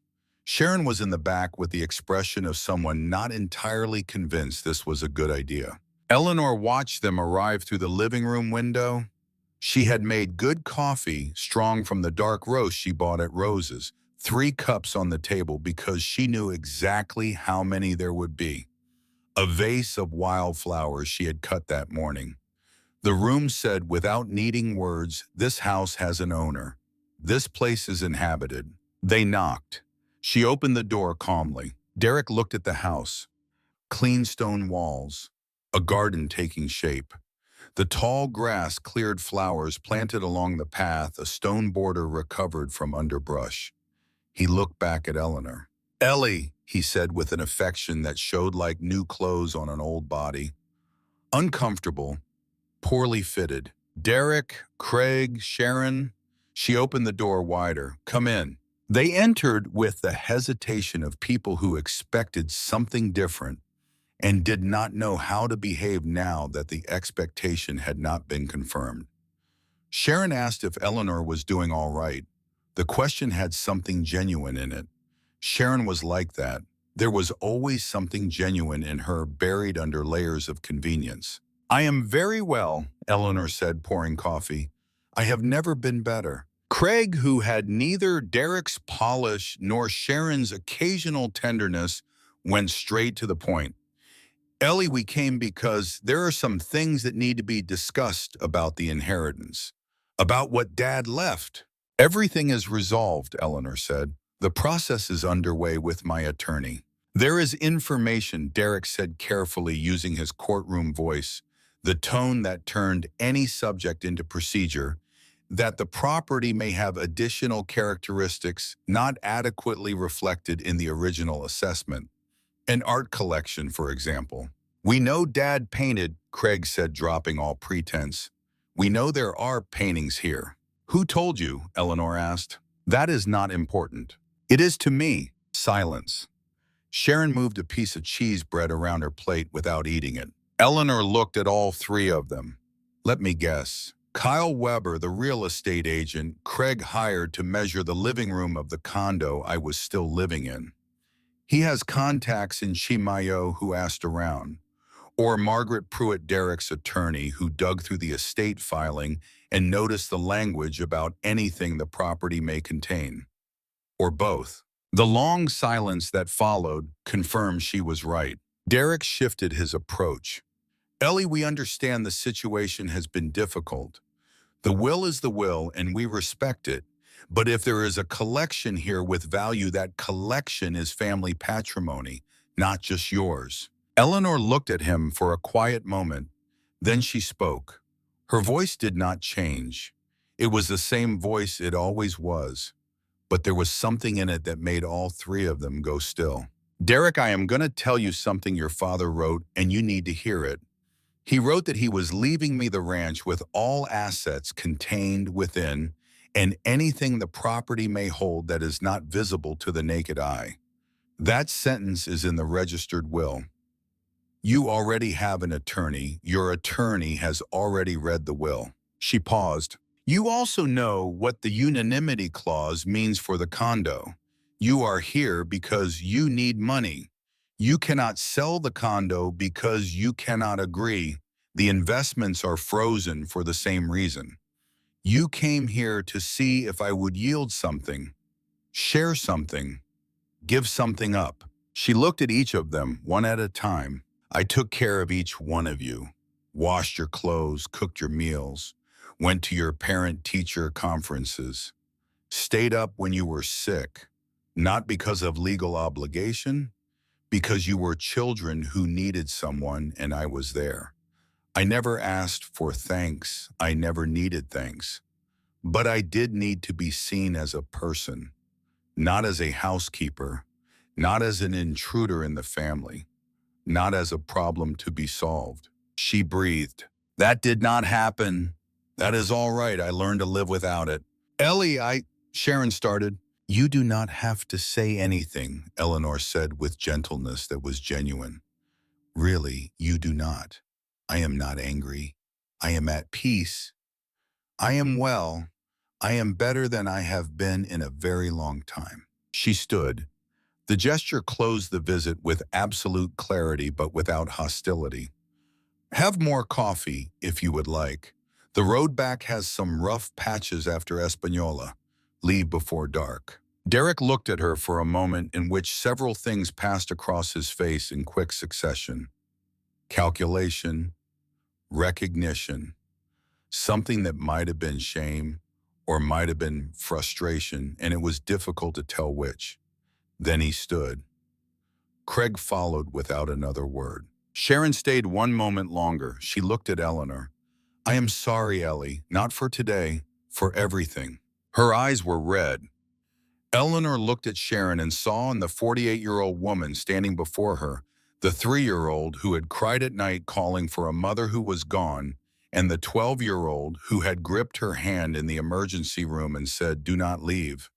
Sharon was in the back with the expression of someone not entirely convinced this was a good idea. Eleanor watched them arrive through the living room window. She had made good coffee, strong from the dark roast she bought at Rose's, 3 cups on the table because she knew exactly how many there would be. A vase of wildflowers she had cut that morning. The room said, without needing words, this house has an owner. This place is inhabited. They knocked. She opened the door calmly. Derek looked at the house. Clean stone walls. A garden taking shape. The tall grass cleared, flowers planted along the path, a stone border recovered from underbrush. He looked back at Eleanor. Ellie, he said with an affection that showed like new clothes on an old body. Uncomfortable, poorly fitted. Derek, Craig, Sharon. She opened the door wider. Come in. They entered with the hesitation of people who expected something different and did not know how to behave now that the expectation had not been confirmed. Sharon asked if Eleanor was doing all right. The question had something genuine in it. Sharon was like that. There was always something genuine in her buried under layers of convenience. I am very well, Eleanor said, pouring coffee. I have never been better. Craig, who had neither Derek's polish nor Sharon's occasional tenderness, went straight to the point. Ellie, we came because there are some things that need to be discussed about the inheritance, about what Dad left. Everything is resolved, Eleanor said. The process is underway with my attorney. There is information, Derek said carefully using his courtroom voice, the tone that turned any subject into procedure, that the property may have additional characteristics not adequately reflected in the original assessment. An art collection, for example. We know Dad painted, Craig said, dropping all pretense. We know there are paintings here. Who told you? Eleanor asked. That is not important. It is to me. Silence. Sharon moved a piece of cheese bread around her plate without eating it. Eleanor looked at all three of them. Let me guess. Kyle Weber, the real estate agent Craig hired to measure the living room of the condo I was still living in. He has contacts in Chimayó who asked around. Or Margaret Pruitt, Derek's attorney, who dug through the estate filing and noticed the language about anything the property may contain. Or both. The long silence that followed confirmed she was right. Derek shifted his approach. Ellie, we understand the situation has been difficult. The will is the will, and we respect it. But if there is a collection here with value, that collection is family patrimony, not just yours. Eleanor looked at him for a quiet moment. Then she spoke. Her voice did not change. It was the same voice it always was. But there was something in it that made all three of them go still. Derek, I am going to tell you something your father wrote, and you need to hear it. He wrote that he was leaving me the ranch with all assets contained within, and anything the property may hold that is not visible to the naked eye. That sentence is in the registered will. You already have an attorney. Your attorney has already read the will. She paused. You also know what the unanimity clause means for the condo. You are here because you need money. You cannot sell the condo because you cannot agree. The investments are frozen for the same reason. You came here to see if I would yield something, share something, give something up. She looked at each of them, one at a time. I took care of each one of you, washed your clothes, cooked your meals, went to your parent-teacher conferences, stayed up when you were sick, not because of legal obligation, because you were children who needed someone and I was there. I never asked for thanks. I never needed thanks. But I did need to be seen as a person, not as a housekeeper, not as an intruder in the family, not as a problem to be solved. She breathed. That did not happen. That is all right. I learned to live without it. Ellie, Sharon started. You do not have to say anything, Eleanor said with gentleness that was genuine. Really, you do not. I am not angry. I am at peace. I am well. I am better than I have been in a very long time. She stood. The gesture closed the visit with absolute clarity but without hostility. Have more coffee, if you would like. The road back has some rough patches after Espanola. Leave before dark. Derek looked at her for a moment in which several things passed across his face in quick succession. Calculation, recognition, something that might have been shame or might have been frustration, and it was difficult to tell which. Then he stood. Craig followed without another word. Sharon stayed one moment longer. She looked at Eleanor. I am sorry, Ellie, not for today, for everything. Her eyes were red. Eleanor looked at Sharon and saw in the 48-year-old woman standing before her the 3-year-old who had cried at night calling for a mother who was gone, and the 12-year-old who had gripped her hand in the emergency room and said, "Do not leave."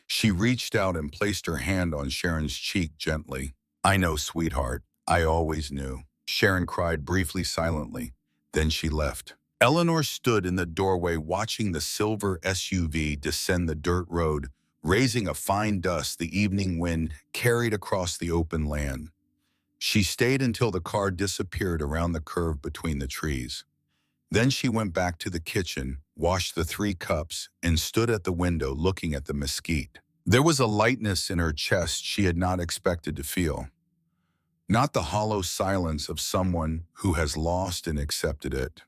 She reached out and placed her hand on Sharon's cheek gently. I know, sweetheart. I always knew. Sharon cried briefly, silently. Then she left. Eleanor stood in the doorway watching the silver SUV descend the dirt road, raising a fine dust the evening wind carried across the open land. She stayed until the car disappeared around the curve between the trees. Then she went back to the kitchen, washed the 3 cups, and stood at the window looking at the mesquite. There was a lightness in her chest she had not expected to feel. Not the hollow silence of someone who has lost and accepted it.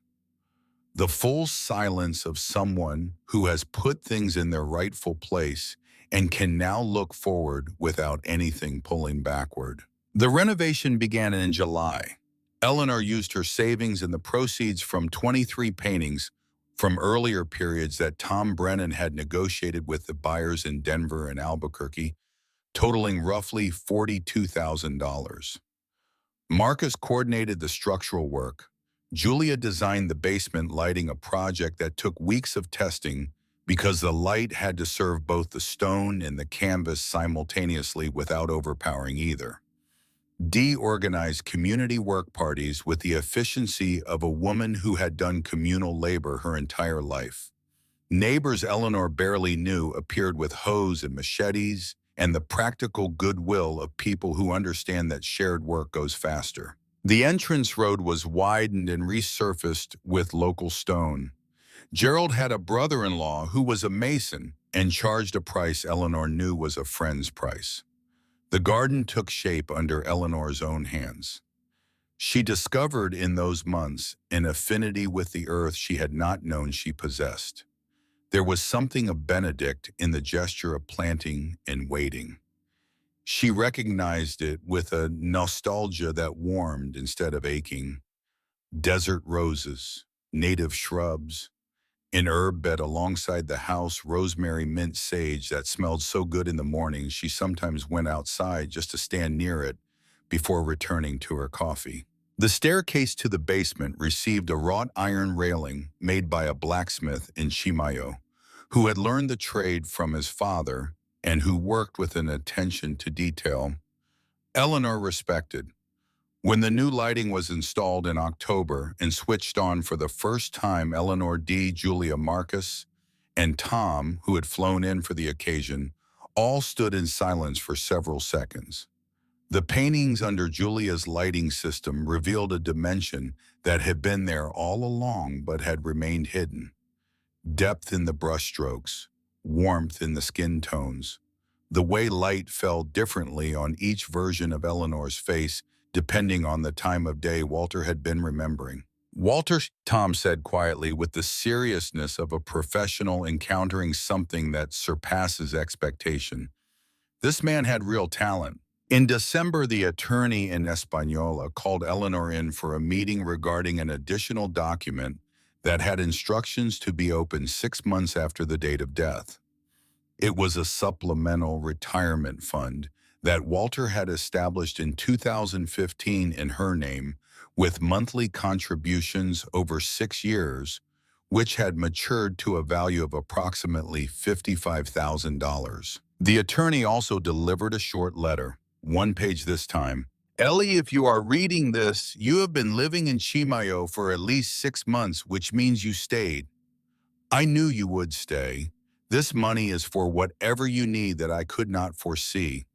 The full silence of someone who has put things in their rightful place and can now look forward without anything pulling backward. The renovation began in July. Eleanor used her savings and the proceeds from 23 paintings from earlier periods that Tom Brennan had negotiated with the buyers in Denver and Albuquerque, totaling roughly $42,000. Marcus coordinated the structural work. Julia designed the basement lighting, a project that took weeks of testing because the light had to serve both the stone and the canvas simultaneously without overpowering either. Dee organized community work parties with the efficiency of a woman who had done communal labor her entire life. Neighbors Eleanor barely knew appeared with hoes and machetes and the practical goodwill of people who understand that shared work goes faster. The entrance road was widened and resurfaced with local stone. Gerald had a brother-in-law who was a mason and charged a price Eleanor knew was a friend's price. The garden took shape under Eleanor's own hands. She discovered in those months an affinity with the earth she had not known she possessed. There was something of Benedict in the gesture of planting and waiting. She recognized it with a nostalgia that warmed instead of aching. Desert roses, native shrubs, an herb bed alongside the house, rosemary, mint, sage that smelled so good in the morning she sometimes went outside just to stand near it before returning to her coffee. The staircase to the basement received a wrought iron railing made by a blacksmith in Chimayó, who had learned the trade from his father and who worked with an attention to detail Eleanor respected. When the new lighting was installed in October and switched on for the first time, Eleanor, Dee, Julia, Marcus, and Tom, who had flown in for the occasion, all stood in silence for several seconds. The paintings under Julia's lighting system revealed a dimension that had been there all along but had remained hidden. Depth in the brushstrokes, warmth in the skin tones. The way light fell differently on each version of Eleanor's face depending on the time of day Walter had been remembering. "Walter," Tom said quietly with the seriousness of a professional encountering something that surpasses expectation. This man had real talent. In December, the attorney in Española called Eleanor in for a meeting regarding an additional document that had instructions to be opened 6 months after the date of death. It was a supplemental retirement fund that Walter had established in 2015 in her name, with monthly contributions over 6 years, which had matured to a value of approximately $55,000. The attorney also delivered a short letter, 1 page this time. "Ellie, if you are reading this, you have been living in Chimayó for at least 6 months, which means you stayed. I knew you would stay. This money is for whatever you need that I could not foresee.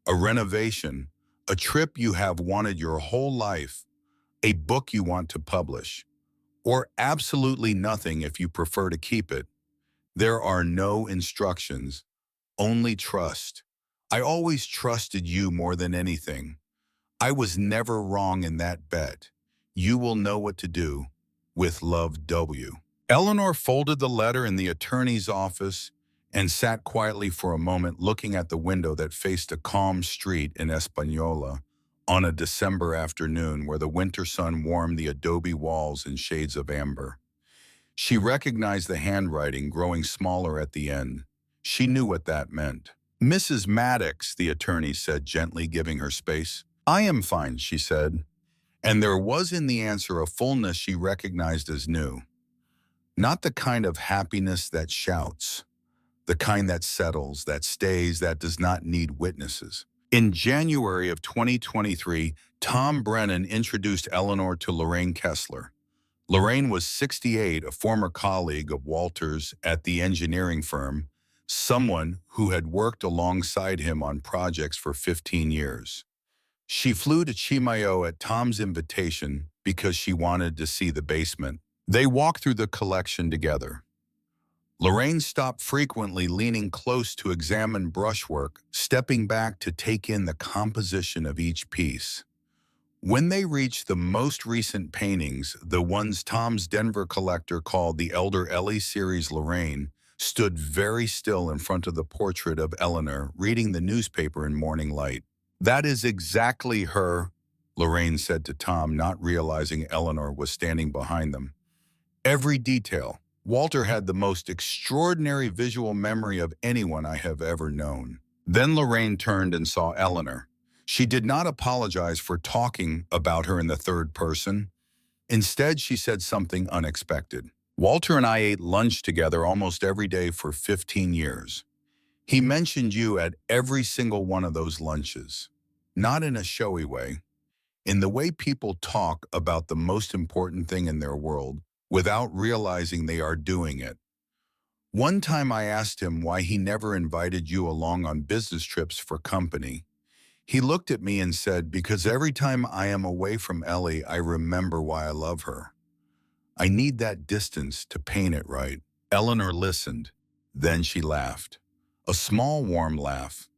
A renovation, a trip you have wanted your whole life, a book you want to publish, or absolutely nothing if you prefer to keep it. There are no instructions, only trust. I always trusted you more than anything. I was never wrong in that bet. You will know what to do. With love, W." Eleanor folded the letter in the attorney's office and sat quietly for a moment looking at the window that faced a calm street in Española on a December afternoon where the winter sun warmed the adobe walls in shades of amber. She recognized the handwriting growing smaller at the end. She knew what that meant. "Mrs. Maddox," the attorney said, gently giving her space. "I am fine," she said, and there was in the answer a fullness she recognized as new. Not the kind of happiness that shouts, the kind that settles, that stays, that does not need witnesses. In January of 2023, Tom Brennan introduced Eleanor to Lorraine Kessler. Lorraine was 68, a former colleague of Walter's at the engineering firm, someone who had worked alongside him on projects for 15 years. She flew to Chimayó at Tom's invitation because she wanted to see the basement. They walked through the collection together. Lorraine stopped frequently, leaning close to examine brushwork, stepping back to take in the composition of each piece. When they reached the most recent paintings, the ones Tom's Denver collector called the Elder Ellie series, Lorraine stood very still in front of the portrait of Eleanor, reading the newspaper in morning light. That is exactly her, Lorraine said to Tom, not realizing Eleanor was standing behind them. Every detail. Walter had the most extraordinary visual memory of anyone I have ever known. Then Lorraine turned and saw Eleanor. She did not apologize for talking about her in the third person. Instead, she said something unexpected. Walter and I ate lunch together almost every day for 15 years. He mentioned you at every single one of those lunches. Not in a showy way, in the way people talk about the most important thing in their world without realizing they are doing it. One time I asked him why he never invited you along on business trips for company. He looked at me and said, because every time I am away from Ellie, I remember why I love her. I need that distance to paint it right. Eleanor listened. Then she laughed. A small, warm laugh.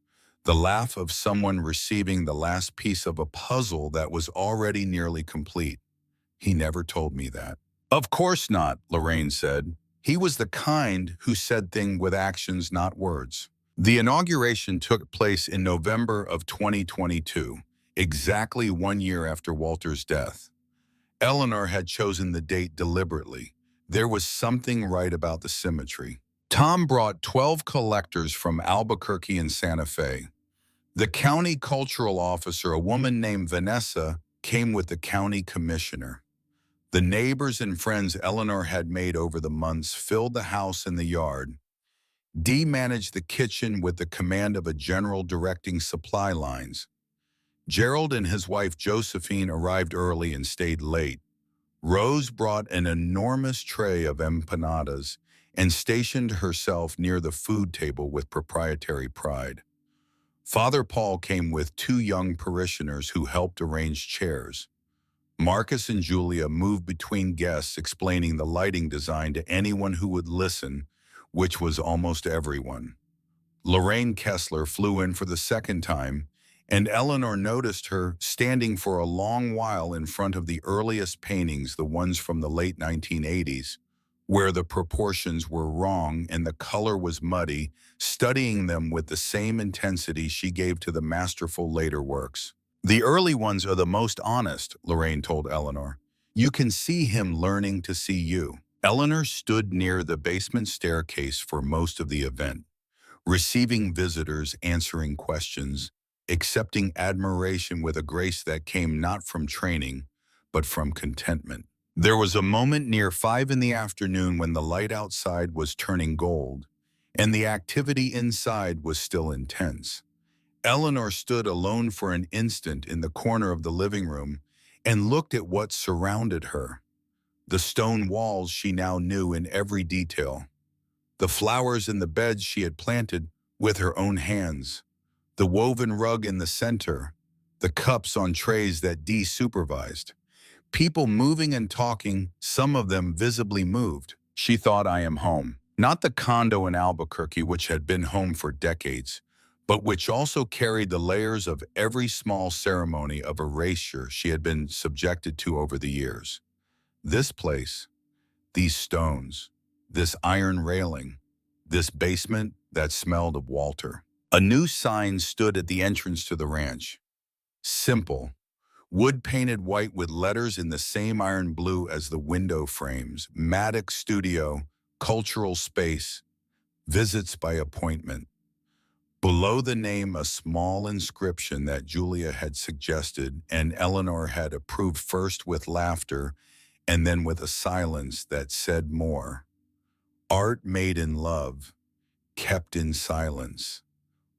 The laugh of someone receiving the last piece of a puzzle that was already nearly complete. He never told me that. Of course not, Lorraine said. He was the kind who said things with actions, not words. The inauguration took place in November of 2022, exactly 1 year after Walter's death. Eleanor had chosen the date deliberately. There was something right about the symmetry. Tom brought 12 collectors from Albuquerque and Santa Fe. The county cultural officer, a woman named Vanessa, came with the county commissioner. The neighbors and friends Eleanor had made over the months filled the house and the yard. Dee managed the kitchen with the command of a general directing supply lines. Gerald and his wife Josephine arrived early and stayed late. Rose brought an enormous tray of empanadas and stationed herself near the food table with proprietary pride. Father Paul came with 2 young parishioners who helped arrange chairs. Marcus and Julia moved between guests, explaining the lighting design to anyone who would listen, which was almost everyone. Lorraine Kessler flew in for the second time, and Eleanor noticed her standing for a long while in front of the earliest paintings, the ones from the late 1980s, where the proportions were wrong and the color was muddy, studying them with the same intensity she gave to the masterful later works. The early ones are the most honest, Lorraine told Eleanor. You can see him learning to see you. Eleanor stood near the basement staircase for most of the event, receiving visitors, answering questions, accepting admiration with a grace that came not from training, but from contentment. There was a moment near 5 in the afternoon when the light outside was turning gold, and the activity inside was still intense. Eleanor stood alone for an instant in the corner of the living room and looked at what surrounded her. The stone walls she now knew in every detail. The flowers in the beds she had planted with her own hands. The woven rug in the center. The cups on trays that Dee supervised. People moving and talking, some of them visibly moved. She thought, I am home. Not the condo in Albuquerque, which had been home for decades, but which also carried the layers of every small ceremony of erasure she had been subjected to over the years. This place, these stones, this iron railing, this basement that smelled of Walter. A new sign stood at the entrance to the ranch. Simple, wood-painted white with letters in the same iron blue as the window frames. Maddox Studio, cultural space, visits by appointment. Below the name, a small inscription that Julia had suggested and Eleanor had approved, first with laughter and then with a silence that said more. Art made in love, kept in silence,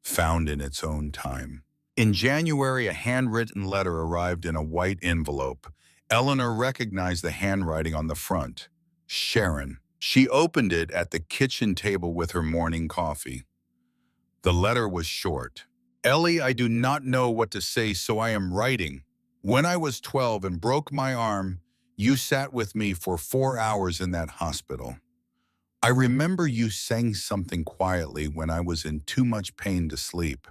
found in its own time. In January, a handwritten letter arrived in a white envelope. Eleanor recognized the handwriting on the front. Sharon. She opened it at the kitchen table with her morning coffee. The letter was short. Ellie, I do not know what to say, so I am writing. When I was 12 and broke my arm, you sat with me for 4 hours in that hospital. I remember you saying something quietly when I was in too much pain to sleep.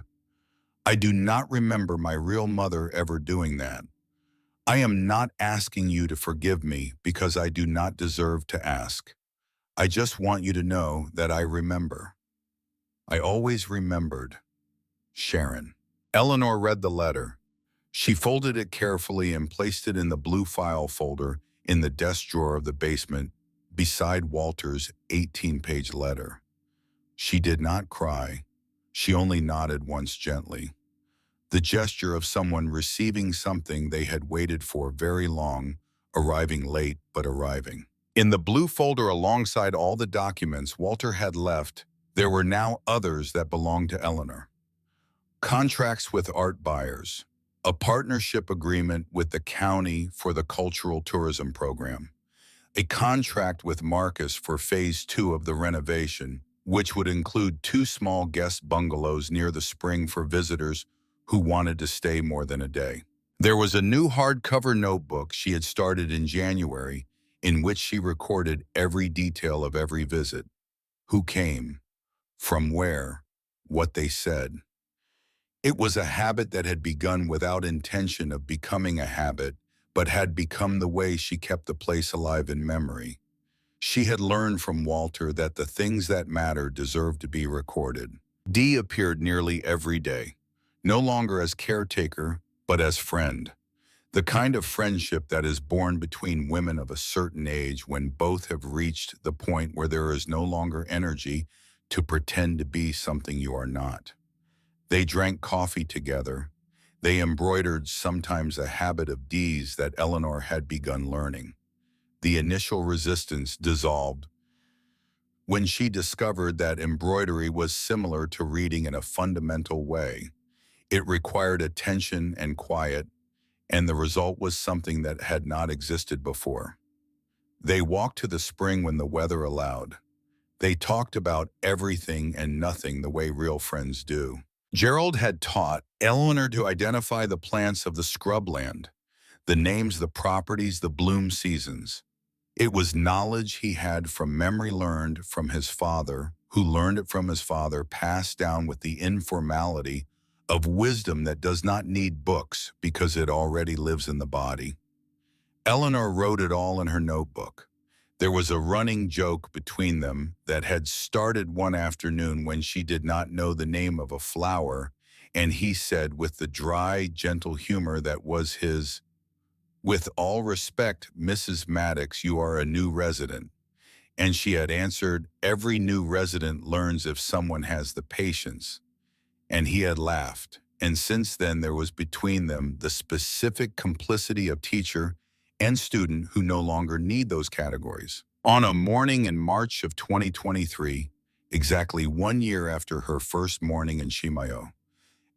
I do not remember my real mother ever doing that. I am not asking you to forgive me because I do not deserve to ask. I just want you to know that I remember. I always remembered. Sharon. Eleanor read the letter. She folded it carefully and placed it in the blue file folder in the desk drawer of the basement beside Walter's 18-page letter. She did not cry. She only nodded once gently. The gesture of someone receiving something they had waited for very long, arriving late but arriving. In the blue folder alongside all the documents Walter had left, there were now others that belonged to Eleanor. Contracts with art buyers, a partnership agreement with the county for the cultural tourism program, a contract with Marcus for phase 2 of the renovation, which would include 2 small guest bungalows near the spring for visitors who wanted to stay more than a day. There was a new hardcover notebook she had started in January in which she recorded every detail of every visit: who came, from where, what they said. It was a habit that had begun without intention of becoming a habit, but had become the way she kept the place alive in memory. She had learned from Walter that the things that matter deserved to be recorded. Dee appeared nearly every day, no longer as caretaker, but as friend. The kind of friendship that is born between women of a certain age when both have reached the point where there is no longer energy to pretend to be something you are not. They drank coffee together. They embroidered, sometimes a habit of Dee's that Eleanor had begun learning. The initial resistance dissolved when she discovered that embroidery was similar to reading in a fundamental way. It required attention and quiet, and the result was something that had not existed before. They walked to the spring when the weather allowed. They talked about everything and nothing the way real friends do. Gerald had taught Eleanor to identify the plants of the scrubland, the names, the properties, the bloom seasons. It was knowledge he had from memory, learned from his father, who learned it from his father, passed down with the informality of wisdom that does not need books because it already lives in the body. Eleanor wrote it all in her notebook. There was a running joke between them that had started one afternoon when she did not know the name of a flower, and he said with the dry, gentle humor that was his, "With all respect, Mrs. Maddox, you are a new resident." And she had answered, "Every new resident learns if someone has the patience." And he had laughed. And since then there was between them the specific complicity of teacher and student who no longer need those categories. On a morning in March of 2023, exactly 1 year after her first morning in Chimayó,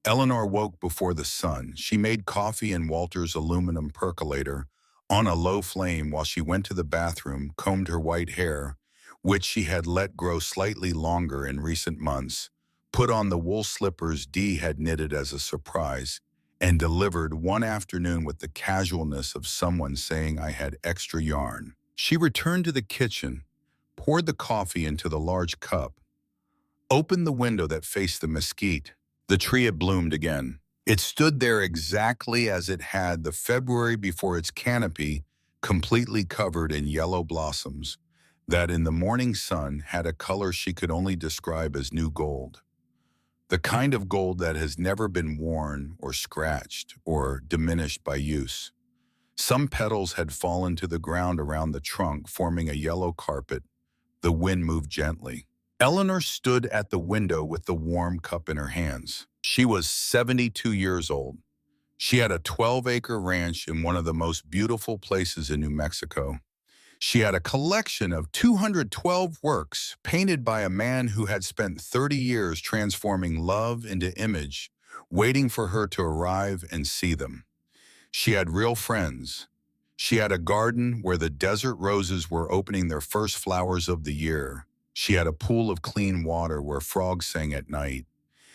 Eleanor woke before the sun. She made coffee in Walter's aluminum percolator on a low flame while she went to the bathroom, combed her white hair, which she had let grow slightly longer in recent months, put on the wool slippers Dee had knitted as a surprise, and delivered one afternoon with the casualness of someone saying, "I had extra yarn." She returned to the kitchen, poured the coffee into the large cup, opened the window that faced the mesquite. The tree had bloomed again. It stood there exactly as it had the February before, its canopy completely covered in yellow blossoms that in the morning sun had a color she could only describe as new gold. The kind of gold that has never been worn or scratched or diminished by use. Some petals had fallen to the ground around the trunk, forming a yellow carpet. The wind moved gently. Eleanor stood at the window with the warm cup in her hands. She was 72 years old. She had a 12-acre ranch in one of the most beautiful places in New Mexico. She had a collection of 212 works painted by a man who had spent 30 years transforming love into image, waiting for her to arrive and see them. She had real friends. She had a garden where the desert roses were opening their first flowers of the year. She had a pool of clean water where frogs sang at night.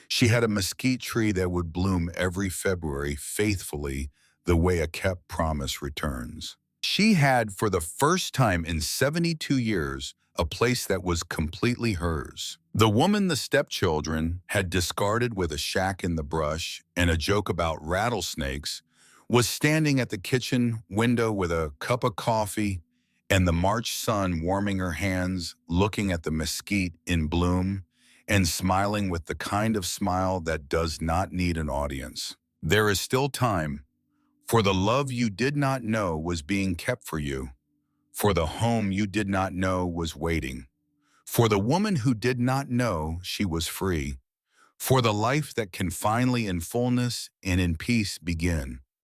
She had a mesquite tree that would bloom every February faithfully, the way a kept promise returns. She had, for the first time in 72 years, a place that was completely hers. The woman the Stepchildren had discarded with a shack in the brush and a joke about rattlesnakes was standing at the kitchen window with a cup of coffee and the March sun warming her hands, looking at the mesquite in bloom and smiling with the kind of smile that does not need an audience. There is still time, for the love you did not know was being kept for you, for the home you did not know was waiting, for the woman who did not know she was free, for the life that can finally in fullness and in peace begin.